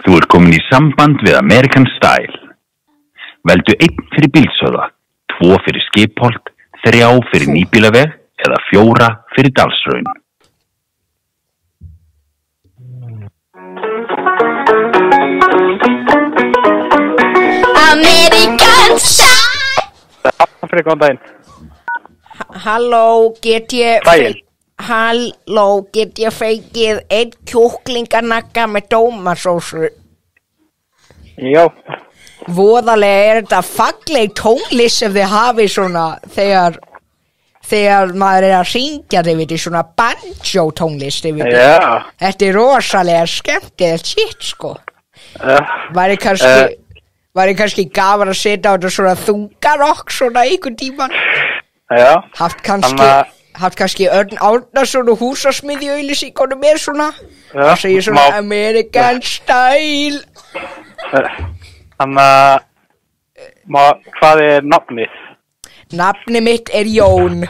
Þú ert komin í samband við American Style. Veldu 1 fyrir Bíldsöða, 2 fyrir Skipholt, 3 fyrir Nýbýlaveg eða 4 fyrir Dalsraun. American Style. Fyrir góðan daginn. Halló, get ég fengið 1 kjúklinganagga með dómasósu? Já. Voðalega þetta falleg tónlist sem þið hafi svona þegar maður að syngja, þið veitir, svona banjo tónlist, þið veitir. Já. Þetta rosalega skemmtilegt shit, sko. Væri kannski gaman að setja á þetta svona þungarokk svona einhvern tíman. Já. Haft kannski Örn Árnason og Húsasmiðju auglýsingunum með svona. Það segir svona American Style. Hvað er nafnið? Nafnið mitt er Jón.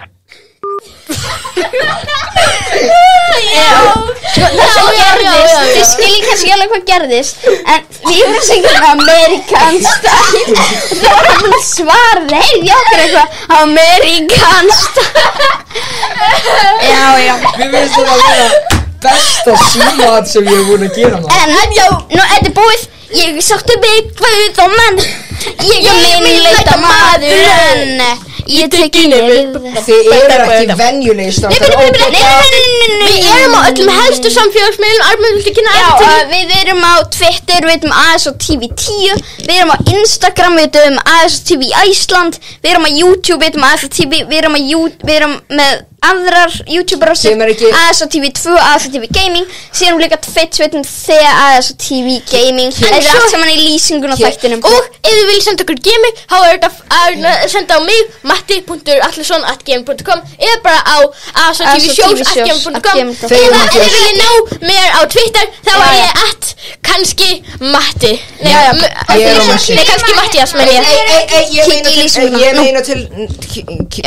Það gerðist, þið skiljið kannski alveg hvað gerðist, en við vorum að syngja American Style og það var hann svaraði, heyrði okkur eitthvað American Style. Já. Við finnst það að vera besta símat sem ég hef búin að gera maður. En já, nú þetta búið. Ég sáttu við Guð og menn. Ég minnleita maður en ég tek í nefið. Þið eru ekki venjulegir strákar. Við erum á öllum helstu samfélagsmiðlum. Arnmund, viltu kynna Já, við erum á Twitter, við erum ASO TV 10. Við erum á Instagram, við erum ASO TV Iceland. Við erum á YouTube, við erum ASO TV. Við erum með aðrar YouTuber sem er ekki ASO TV 2, ASO TV Gaming. Síðan líka Twitch, við erum þegar ASO TV Gaming. Það er allt saman í lýsingun á þættinum. Og ef þið viljið senda okkur gemi, þá er þetta að senda á mig, matti.atlason@gmail.com eða bara á asotvshows@gmail.com. Eða ef þið viljið ná mér á Twitter, þá er ég @kannski Matti. Nei, kannski Mattias, menn ég. Ég meina til tilkynningu.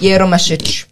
Ég er á message.